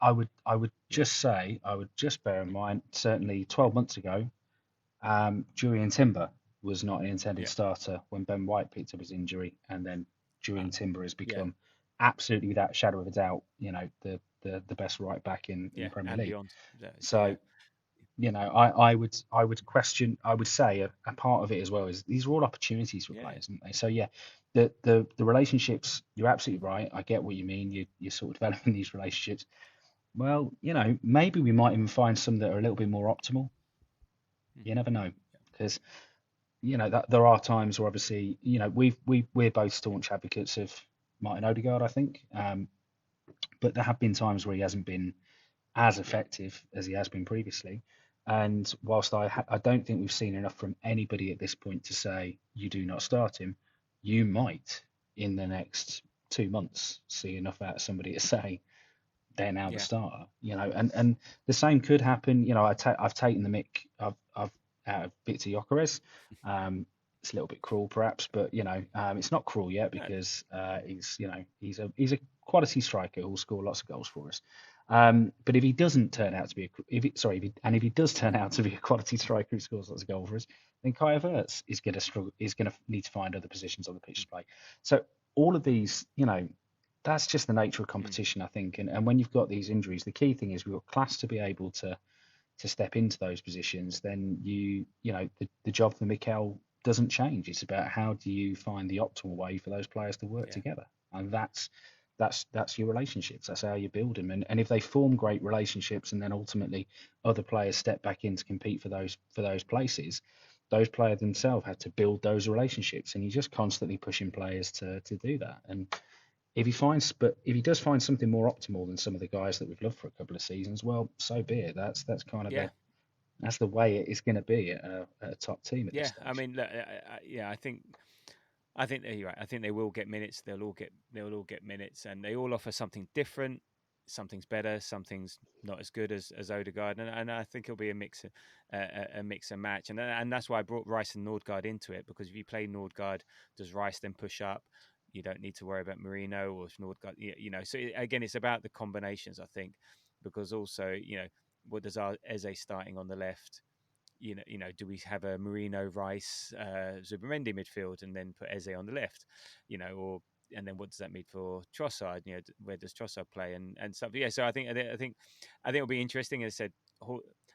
I would just bear in mind, certainly 12 months ago, Julian Timber was not an intended starter when Ben White picked up his injury, and then Julian Timber has become absolutely, without a shadow of a doubt, the best right back in the Premier League. So, I would say a part of it as well is these are all opportunities for players, aren't they? So the relationships, you're absolutely right. I get what you mean. You're sort of developing these relationships. Well, maybe we might even find some that are a little bit more optimal. You Mhm. never know, because that there are times where obviously we're both staunch advocates of Martin Odegaard, I think, but there have been times where he hasn't been as Yeah, effective as he has been previously. And whilst I don't think we've seen enough from anybody at this point to say you do not start him, you might in the next 2 months see enough out of somebody to say they're now the yeah, starter. And the same could happen. I've taken the mick. I've out of Victor Gyökeres. It's a little bit cruel, perhaps, but it's not cruel yet no, because he's a quality striker who'll score lots of goals for us. But if he doesn't turn out to be if he does turn out to be a quality striker who scores lots of goals for us, then Kai Havertz is going to struggle. Is going to need to find other positions on the pitch to play. So all of these, that's just the nature of mm, competition, I think. And when you've got these injuries, the key thing is we've got class to be able to step into those positions. Then the job for Mikel doesn't change. It's about how do you find the optimal way for those players to work yeah, together, and that's your relationships. That's how you build them. And if they form great relationships, and then ultimately other players step back in to compete for those places. Those players themselves have to build those relationships, and you're just constantly pushing players to do that. And if he does find something more optimal than some of the guys that we've loved for a couple of seasons, well, so be it. That's kind of yeah, that's the way it is going to be at a top team at this yeah. I stage. mean, look, yeah, I think you're right. I think they will get minutes. They'll all get minutes, and they all offer something different. Something's better. Something's not as good as Odegaard, and I think it'll be a mix and match, and that's why I brought Rice and Nordgaard into it, because if you play Nordgaard, does Rice then push up? You don't need to worry about Merino or if Nordgaard. So again, it's about the combinations. I think, because also what does our Eze starting on the left? Do we have a Merino, Rice, Zubimendi midfield and then put Eze on the left, or and then what does that mean for Trossard? Where does Trossard play and stuff? Yeah, so I think it'll be interesting. As I said,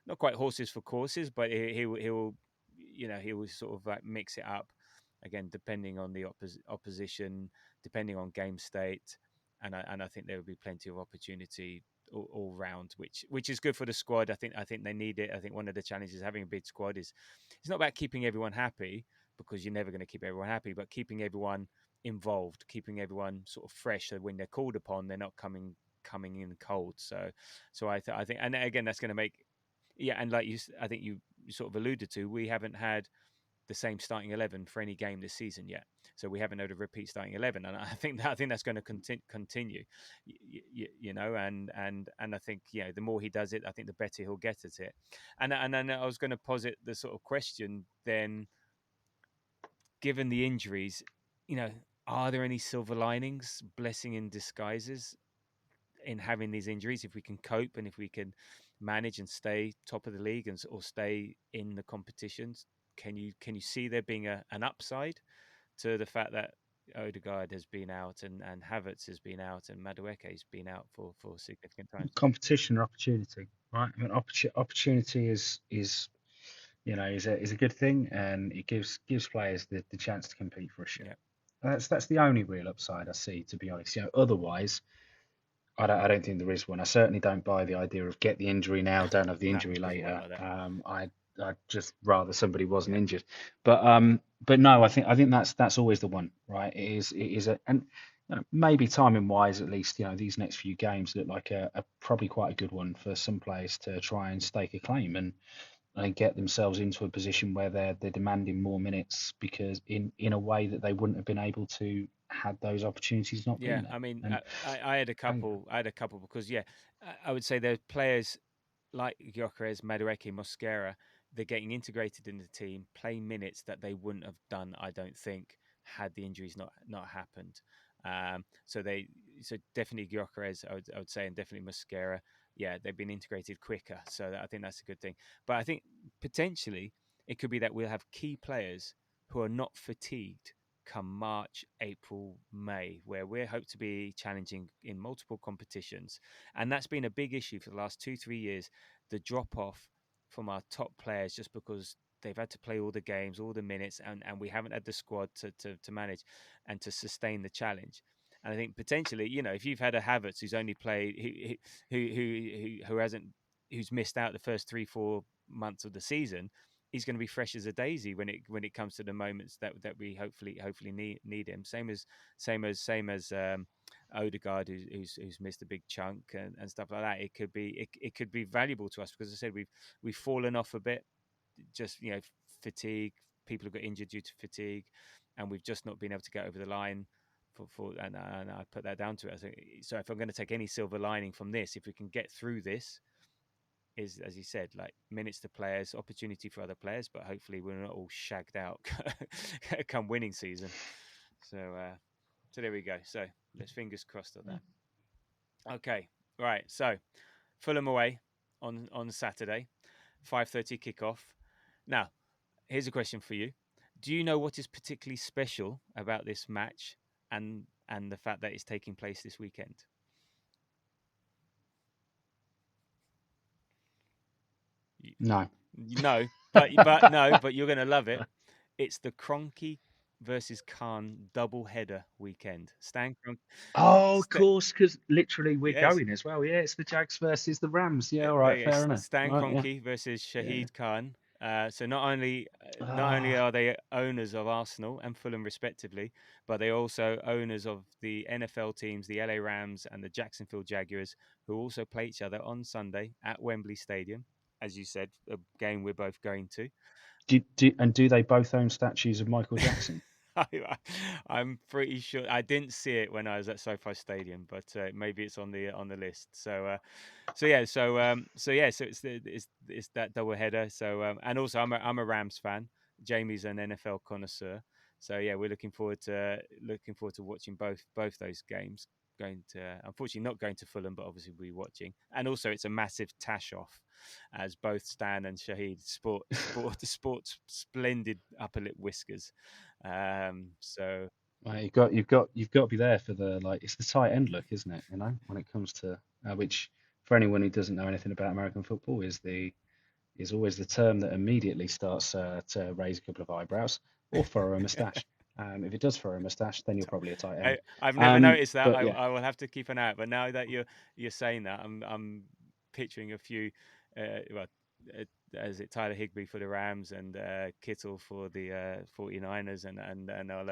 not quite horses for courses, but he will sort of like mix it up again depending on the opposition, depending on game state, and I think there will be plenty of opportunity all round, which is good for the squad. I think they need it. I think one of the challenges having a big squad is it's not about keeping everyone happy, because you're never going to keep everyone happy, but keeping everyone involved, keeping everyone sort of fresh, so when they're called upon, they're not coming in cold. So I think, and again, that's going to make and like I think you sort of alluded to, we haven't had the same starting 11 for any game this season yet. So we haven't had a repeat starting 11, and I think that's going to continue, and I think the more he does it, I think the better he'll get at it. And then I was going to posit the sort of question then, given the injuries, you know, are there any silver linings, blessing in disguises in having these injuries? If we can cope and if we can manage and stay top of the league or stay in the competitions, can you see there being an upside to the fact that Odegaard has been out and Havertz has been out and Madueke has been out for significant times? Competition or opportunity, right? I mean, opportunity is a good thing, and it gives players the chance to compete for a shirt. Yeah, That's the only real upside I see, to be honest. Otherwise, I don't think there is one. I certainly don't buy the idea of get the injury now, don't have the no, injury doesn't work later. like that. I'd just rather somebody wasn't Yeah, injured. But no, I think that's always the one, right? It is and maybe timing wise, at least, these next few games look like a probably quite a good one for some players to try and stake a claim and get themselves into a position where they're demanding more minutes, because in a way that they wouldn't have been able to had those opportunities not been yeah. there. I mean, And I had a I, couple. I had a couple because I would say there are players like Gyökeres, Madueke, Mosquera. They're getting integrated in the team, playing minutes that they wouldn't have done, I don't think, had the injuries not happened. So definitely Gyökeres, I would say, and definitely Mosquera. Yeah, they've been integrated quicker, so I think that's a good thing. But I think potentially it could be that we'll have key players who are not fatigued come March, April, May, where we're hoped to be challenging in multiple competitions. And that's been a big issue for the last 2, 3 years, the drop off from our top players, just because they've had to play all the games, all the minutes, and we haven't had the squad to manage and to sustain the challenge. And I think potentially, if you've had a Havertz who's only played, who's missed out the first 3-4 months of the season, he's going to be fresh as a daisy when it comes to the moments that we hopefully need him. Same as Odegaard, who's missed a big chunk and stuff like that. It could be valuable to us because, as I said, we've fallen off a bit, just fatigue. People have got injured due to fatigue, and we've just not been able to get over the line. And I put that down to it. So if I'm going to take any silver lining from this, if we can get through this, is, as you said, like minutes to players, opportunity for other players, but hopefully we're not all shagged out come winning season. So there we go. So let's fingers crossed on that. Okay, right. So Fulham away on Saturday, 5:30 kickoff. Now, here's a question for you. Do you know what is particularly special about this match and the fact that it's taking place this weekend? No. No, but you're going to love it. It's the Kroenke versus Khan double header weekend. Stan Kroenke. Oh, of course, because literally we're Yes. going as well. Yeah, it's the Jags versus the Rams. Yeah, all right, fair enough. Stan Right, yeah. Kroenke versus Shahid Khan. So not only are they owners of Arsenal and Fulham respectively, but they're also owners of the NFL teams, the LA Rams and the Jacksonville Jaguars, who also play each other on Sunday at Wembley Stadium. As you said, a game we're both going to. Do they both own statues of Michael Jackson? I'm pretty sure I didn't see it when I was at SoFi Stadium, but maybe it's on the list. So it's that double header. So and also I'm a Rams fan. Jamie's an NFL connoisseur. So yeah, we're looking forward to watching both those games. Unfortunately not going to Fulham, but obviously we'll be watching. And also it's a massive tash off, as both Stan and Shahid sport splendid upper lip whiskers. So Well, you've got to be there for it's the tight end look, isn't it? When it comes to which, for anyone who doesn't know anything about American football, is always the term that immediately starts to raise a couple of eyebrows or furrow a moustache. If it does furrow a moustache, then you're probably a tight end. I've never noticed that. But, yeah. I will have to keep an eye out. But now that you're saying that, I'm picturing a few. Is it Tyler Higbee for the Rams and Kittle for the 49ers and all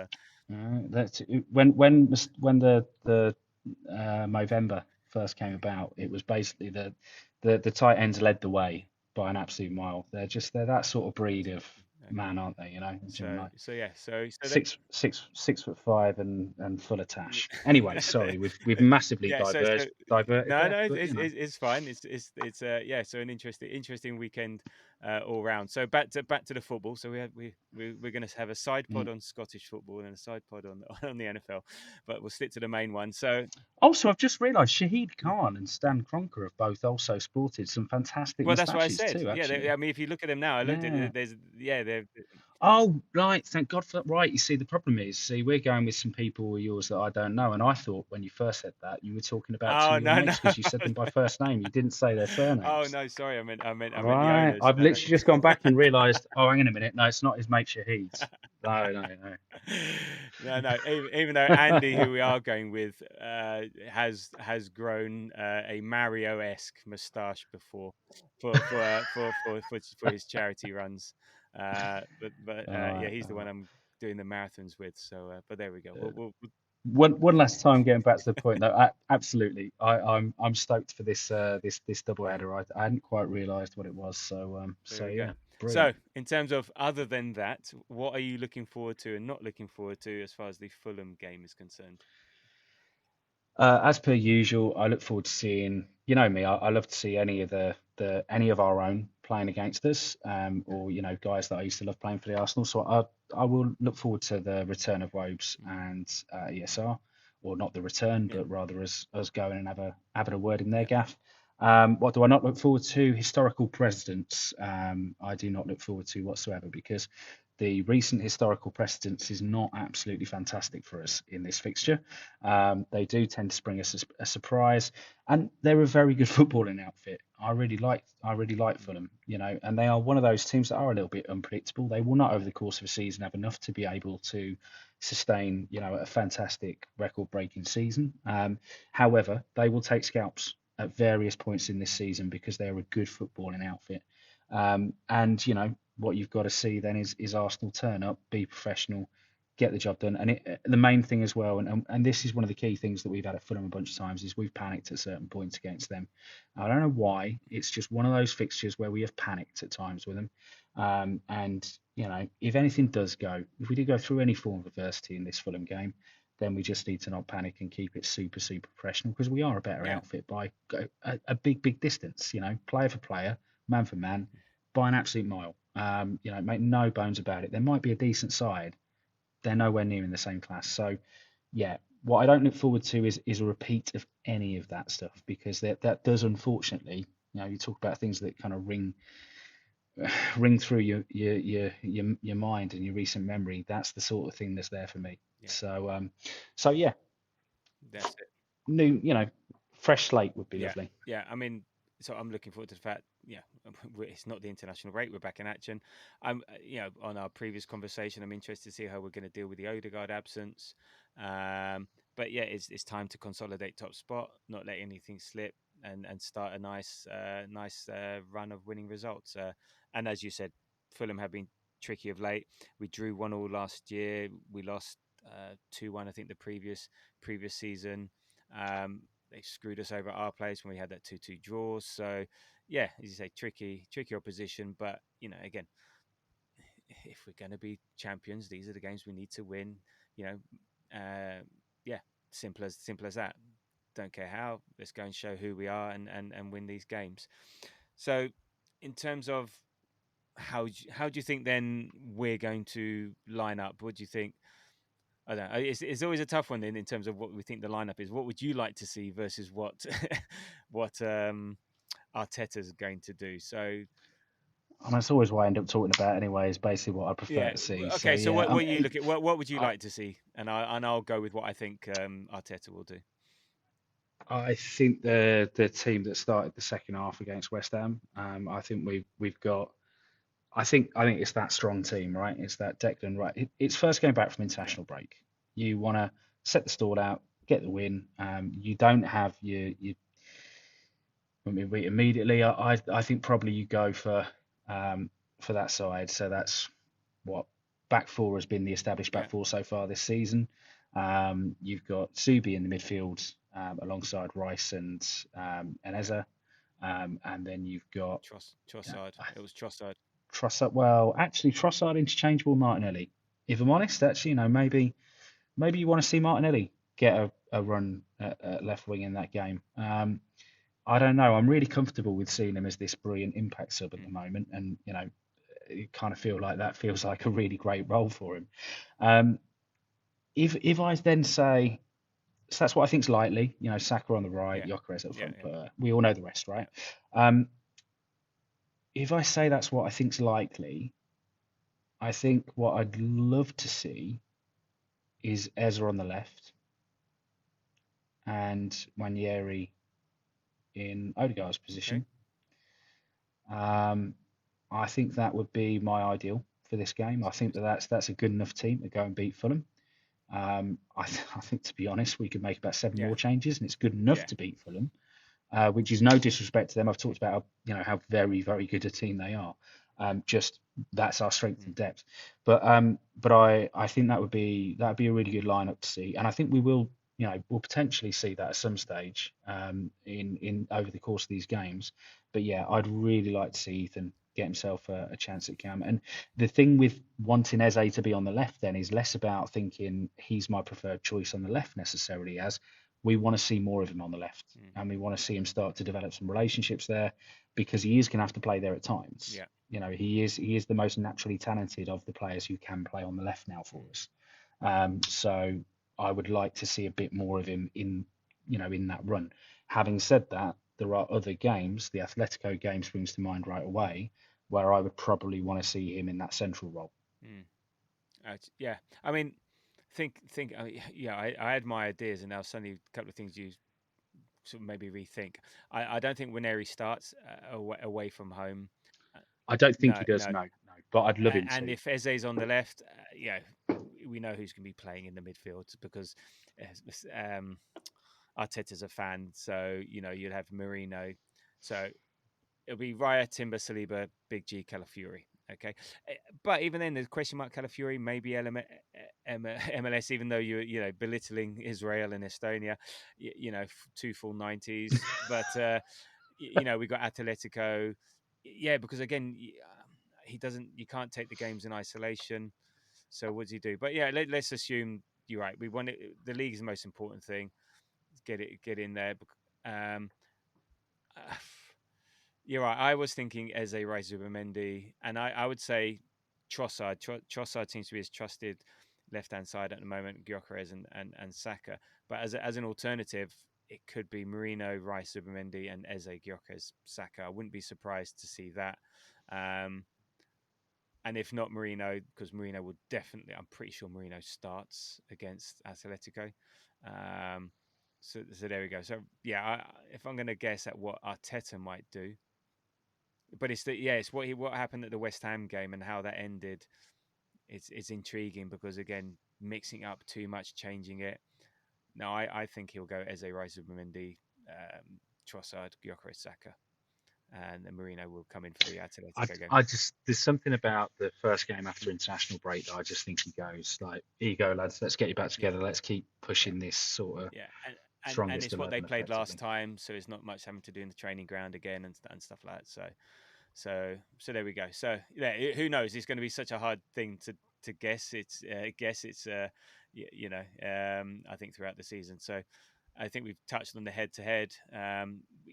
that's when the Movember first came about. It was basically the tight ends led the way by an absolute mile. They're that sort of breed of man, aren't they? So 6'5" and full of tash. Anyway, sorry, we've massively diverted. No, it's fine. So an interesting weekend all round. So back to the football. So we're going to have a side pod on Scottish football and a side pod on the NFL, but we'll stick to the main one. So also, I've just realised Shahid Khan and Stan Kroenke have both also sported some fantastic. Well, that's what I said. Too, I mean, if you look at them now, I looked at it. They're. Oh, right. Thank God for that. Right. You see, the problem is, we're going with some people of yours that I don't know. And I thought when you first said that, you were talking about two mates because you said them by first name. You didn't say their surnames. Oh, no, sorry. I meant the owners. I've literally just gone back and realised, hang on a minute. No, it's not his mate Shahid's. No. No. Even though Andy, who we are going with, has grown a Mario-esque moustache before for his charity runs. He's the one I'm doing the marathons with. So, but there we go. One last time, getting back to the point though, absolutely, I'm stoked for this double header. I hadn't quite realised what it was. So yeah. Brilliant. So, in terms of other than that, what are you looking forward to and not looking forward to as far as the Fulham game is concerned? As per usual, I look forward to seeing. You know me, I love to see any of any of our own playing against us, or guys that I used to love playing for the Arsenal. So I will look forward to the return of Wobes and ESR, or not the return, but rather us going and having a word in their gaff. What do I not look forward to? Historical precedents. I do not look forward to whatsoever, because the recent historical precedents is not absolutely fantastic for us in this fixture. They do tend to spring us a surprise, and they're a very good footballing outfit. really like Fulham, and they are one of those teams that are a little bit unpredictable. They will not over the course of a season have enough to be able to sustain, a fantastic record-breaking season. However, they will take scalps at various points in this season because they're a good footballing outfit. And what you've got to see then is Arsenal turn up, be professional, get the job done. And the main thing as well, and this is one of the key things that we've had at Fulham a bunch of times, is we've panicked at certain points against them. I don't know why. It's just one of those fixtures where we have panicked at times with them. And if anything does go, if we do go through any form of adversity in this Fulham game, then we just need to not panic and keep it super, super professional, because we are a better outfit by a big distance, player for player, man for man, by an absolute mile. Make no bones about it. There might be a decent side. They're nowhere near in the same class. So, yeah, what I don't look forward to is a repeat of any of that stuff, because that does, unfortunately, you talk about things that kind of ring through your mind and your recent memory. That's the sort of thing that's there for me. Yeah. So yeah, That's it. new, fresh slate would be lovely. Yeah, I mean, so I'm looking forward to the fact, it's not the international break. We're back in action. On our previous conversation, I'm interested to see how we're going to deal with the Odegaard absence. But yeah, it's time to consolidate top spot, not let anything slip, and start a nice run of winning results. And as you said, Fulham have been tricky of late. We drew 1-1 last year. We lost 2-1, I think, the previous season. They screwed us over at our place when we had that 2-2 draw. So, yeah, as you say, tricky opposition. But, again, if we're going to be champions, these are the games we need to win. Simple as that. Don't care how. Let's go and show who we are and win these games. So, in terms of how do you think then we're going to line up? What do you think? I don't know. It's always a tough one then in terms of what we think the lineup is. What would you like to see versus what Arteta's going to do? So, and that's always what I end up talking about anyway. Is basically what I prefer to see. Okay, so what you look at? What would you like to see? And I'll go with what I think Arteta will do. I think the team that started the second half against West Ham. I think we've got. I think it's that strong team, right? It's that Declan, right? It's first game back from international break. You want to set the stall out, get the win. You don't have your immediately. I think probably you go for that side. So that's what back four has been the established back four so far this season. You've got Subi in the midfield alongside Rice and Eza, and then you've got Trossard. It was Trossard. Trossard. Well, actually, Trossard interchangeable Martinelli. If I'm honest, actually, maybe you want to see Martinelli get a run at left wing in that game. I don't know. I'm really comfortable with seeing him as this brilliant impact sub at the moment, and you kind of feel like that feels like a really great role for him. If I then say, so that's what I think's likely. Saka on the right, Gyökeres up front, but we all know the rest, right? If I say that's what I think's likely, I think what I'd love to see is Eza on the left and Nwaneri in Odegaard's position. Okay. I think that would be my ideal for this game. I think that's a good enough team to go and beat Fulham. I think, to be honest, we could make about 7 more changes, and it's good enough to beat Fulham. Which is no disrespect to them. I've talked about how very, very good a team they are. Just that's our strength and depth. But I think that'd be a really good lineup to see, and I think we'll potentially see that at some stage in over the course of these games. But yeah, I'd really like to see Ethan get himself a chance at Cam. And the thing with wanting Eze to be on the left then is less about thinking he's my preferred choice on the left necessarily, as we want to see more of him on the left, and we want to see him start to develop some relationships there, because he is going to have to play there at times. Yeah. He is the most naturally talented of the players who can play on the left now for us. So I would like to see a bit more of him in that run. Having said that, there are other games. The Atletico game springs to mind right away, where I would probably want to see him in that central role. I mean, I had my ideas, and now suddenly a couple of things you sort of maybe rethink. I don't think Waneri starts away from home. I don't think No, he does. no. No, but I'd love him And to. if Eze's on the left, we know who's going to be playing in the midfield because Arteta's a fan. So you'll have Merino. So it'll be Raya, Timber, Saliba, Big G, Calafiori. Okay, but even then, there's question mark Calafiori, maybe MLS. Even though you're belittling Israel and Estonia, two full 90s. But we got Atletico. Yeah, because again, he doesn't. You can't take the games in isolation. So what does he do? But yeah, let's assume you're right. We want it. The league is the most important thing. Get in there. Um, uh, you're right. I was thinking Eze, Rice, Zubimendi, and I would say Trossard. Trossard seems to be his trusted left-hand side at the moment, Gyökeres and Saka. But as an alternative, it could be Merino, Rice, Zubimendi, and Eze, Gyökeres, Saka. I wouldn't be surprised to see that. And if not Merino, because Merino would definitely, I'm pretty sure Merino starts against Atletico. So there we go. So yeah, if I'm going to guess at what Arteta might do, but it's what happened at the West Ham game and how that ended. It's intriguing because again, mixing up too much, changing it. No, I think he'll go Eze, Rice, Zubimendi, Trossard, Gyökeres, Saka, and then Merino will come in for the Atletico game. There's something about the first game after international break that I just think he goes like, here you go, lads, let's get you back together. Let's keep pushing this sort of and it's what they played last time, so it's not much having to do in the training ground again and stuff like that. So there we go. So yeah, who knows? It's going to be such a hard thing to guess. I think throughout the season. So I think we've touched on the head-to-head.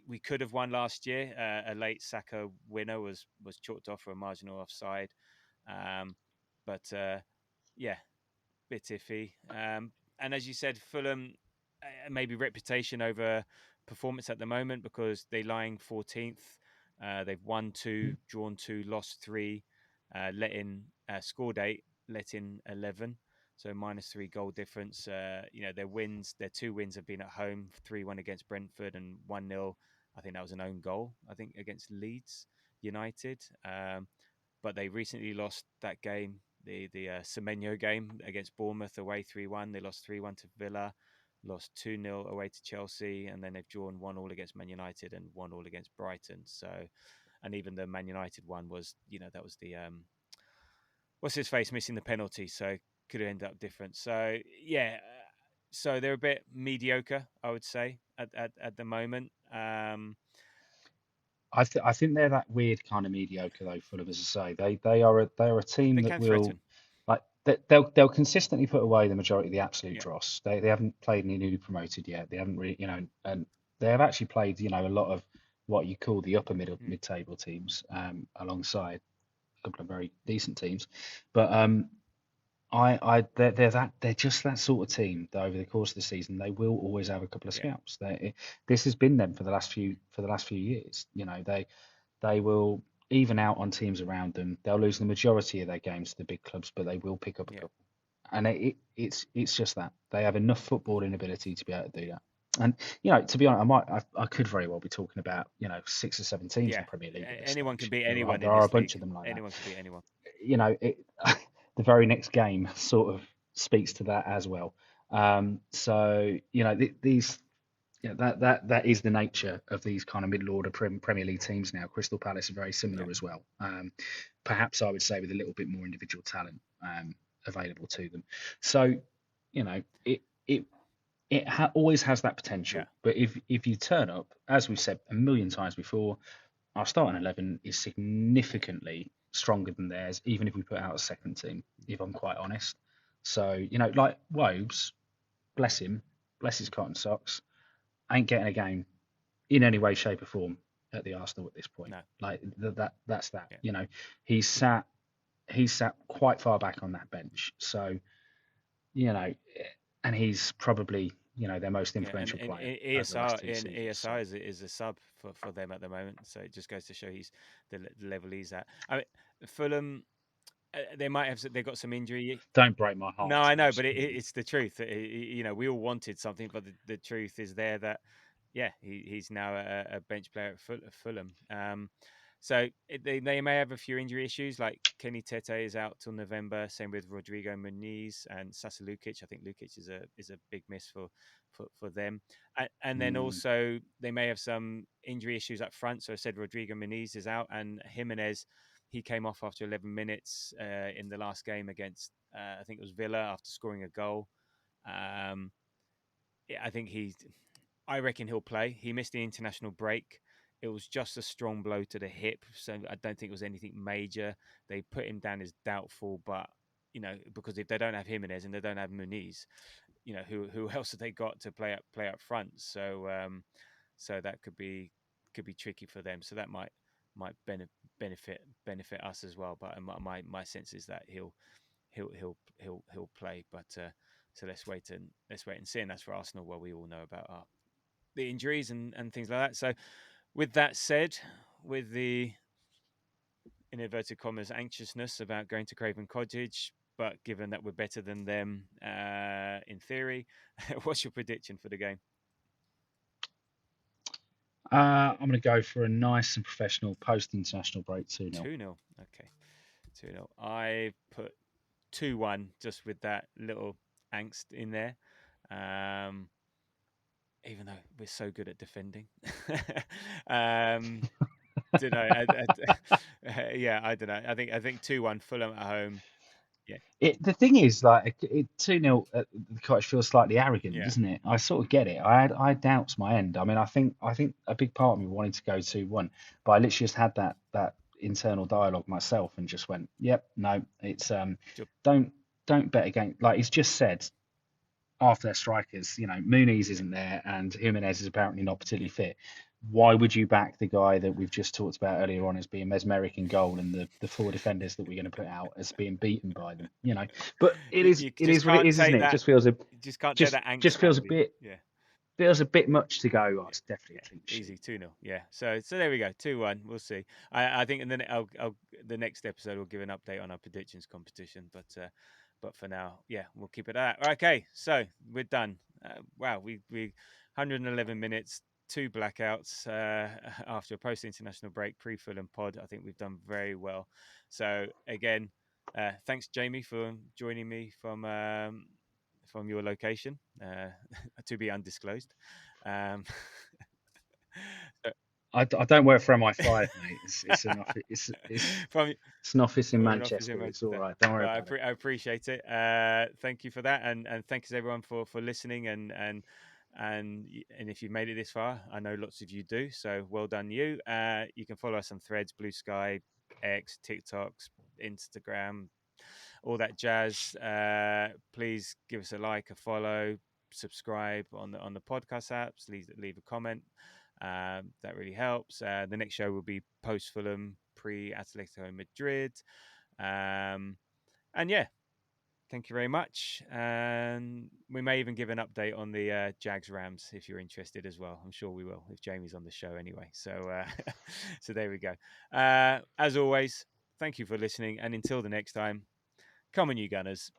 We could have won last year. A late Saka winner was chalked off for a marginal offside. But bit iffy. And as you said, Fulham maybe reputation over performance at the moment because they're lying 14th. They've won 2, drawn 2, lost 3, scored 8, let in 11. So -3 goal difference. Their 2 wins have been at home: 3-1 against Brentford and 1-0. I think that was an own goal. I think against Leeds United. But they recently lost that game, the Semenyo game against Bournemouth away 3-1. They lost 3-1 to Villa, lost 2-0 away to Chelsea, and then they've drawn 1-1 against Man United and 1-1 against Brighton. So, and even the Man United one was, that was the what's his face missing the penalty, so could have ended up different. So yeah, so they're a bit mediocre, I would say, at the moment. I think they're that weird kind of mediocre though. Fulham, as I say, they are a team They that can will threaten. like they'll consistently put away the majority of the absolute Yeah. dross. They haven't played any newly promoted yet. They haven't really, and they have actually played a lot of what you call the upper mid-table teams alongside a couple of very decent teams, but they're just that sort of team that over the course of the season they will always have a couple of scalps. This has been them for the last few years. They will even out on teams around them. They'll lose the majority of their games to the big clubs, but they will pick up a couple. And it's just that they have enough footballing ability to be able to do that. And to be honest, I could very well be talking about 6 or 7 teams in the Premier League. Anyone can beat anyone. There are a bunch of them like anyone can beat anyone. The very next game sort of speaks to that as well. These. Yeah, that is the nature of these kind of middle-order Premier League teams now. Crystal Palace are very similar as well. Perhaps I would say with a little bit more individual talent available to them. So, it always has that potential. Yeah. But if you turn up, as we've said a million times before, our starting 11 is significantly stronger than theirs, even if we put out a second team, if I'm quite honest. So, like Wobes, bless him, bless his cotton socks, ain't getting a game in any way, shape, or form at the Arsenal at this point. No. Like that's that. Yeah. He's sat quite far back on that bench. So, and he's probably their most influential player. ESR is a sub for them at the moment. So it just goes to show he's the level he's at. I mean, Fulham. They've got some injury. Don't break my heart. No, I know, but it's the truth. We all wanted something, but the truth is there that he's now a bench player at Fulham. So they may have a few injury issues, like Kenny Tete is out till November. Same with Rodrigo Muniz and Sasa Lukic. I think Lukic is a big miss for them. And then also they may have some injury issues up front. So I said Rodrigo Muniz is out, and Jimenez, he came off after 11 minutes in the last game against I think it was Villa after scoring a goal. I reckon he'll play. He missed the international break. It was just a strong blow to the hip, so I don't think it was anything major. They put him down as doubtful, but because if they don't have Jimenez and they don't have Muniz, who else have they got to play up front? So that could be tricky for them. So that might benefit us as well. But my sense is that he'll play. But so let's wait and see. And that's for Arsenal, where we all know about the injuries and things like that. So with that said, with the in inverted commas anxiousness about going to Craven Cottage, but given that we're better than them in theory, what's your prediction for the game? I'm going to go for a nice and professional post-international break 2-0. 2-0. Okay. 2-0. I put 2-1 just with that little angst in there. Even though we're so good at defending. Don't know. I don't know. I think 2-1 Fulham at home. Yeah. The thing is, like, 2-0 at the Cottage feels slightly arrogant, Yeah. doesn't it? I sort of get it. I had doubts my end. I mean, I think a big part of me wanted to go 2-1, but I literally just had that internal dialogue myself and just went, yep, no, it's don't bet against, like he's just said, after their strikers, Muniz isn't there and Jimenez is apparently not particularly fit. Why would you back the guy that we've just talked about earlier on as being mesmeric in goal, and the four defenders that we're going to put out as being beaten by them? But it is what it is, isn't it? It just feels feels a bit much to go. Oh, it's definitely a clean sheet. Easy 2-0. Yeah. So there we go. 2-1. We'll see. I think, and then the next episode will give an update on our predictions competition. But for now, yeah, we'll keep it at that. Okay. So we're done. Wow. We 111 minutes. 2 blackouts after a post-international break, pre-Fulham pod. I think we've done very well. So again, thanks Jamie for joining me from your location, to be undisclosed. I don't work for MI5, mate. It's an office. It's an office in Manchester. It's all right. Don't worry about it. I appreciate it. Thank you for that, and thanks everyone for listening and if you've made it this far, I know lots of you do. So well done, you. You can follow us on Threads, Blue Sky, X, TikToks, Instagram, all that jazz. Please give us a like, a follow, subscribe on the podcast apps. Leave a comment. That really helps. The next show will be post Fulham, pre Atletico Madrid. And yeah, thank you very much. And we may even give an update on the Jags Rams if you're interested as well. I'm sure we will if Jamie's on the show anyway. So so there we go. As always, thank you for listening. And until the next time, come on, you Gunners.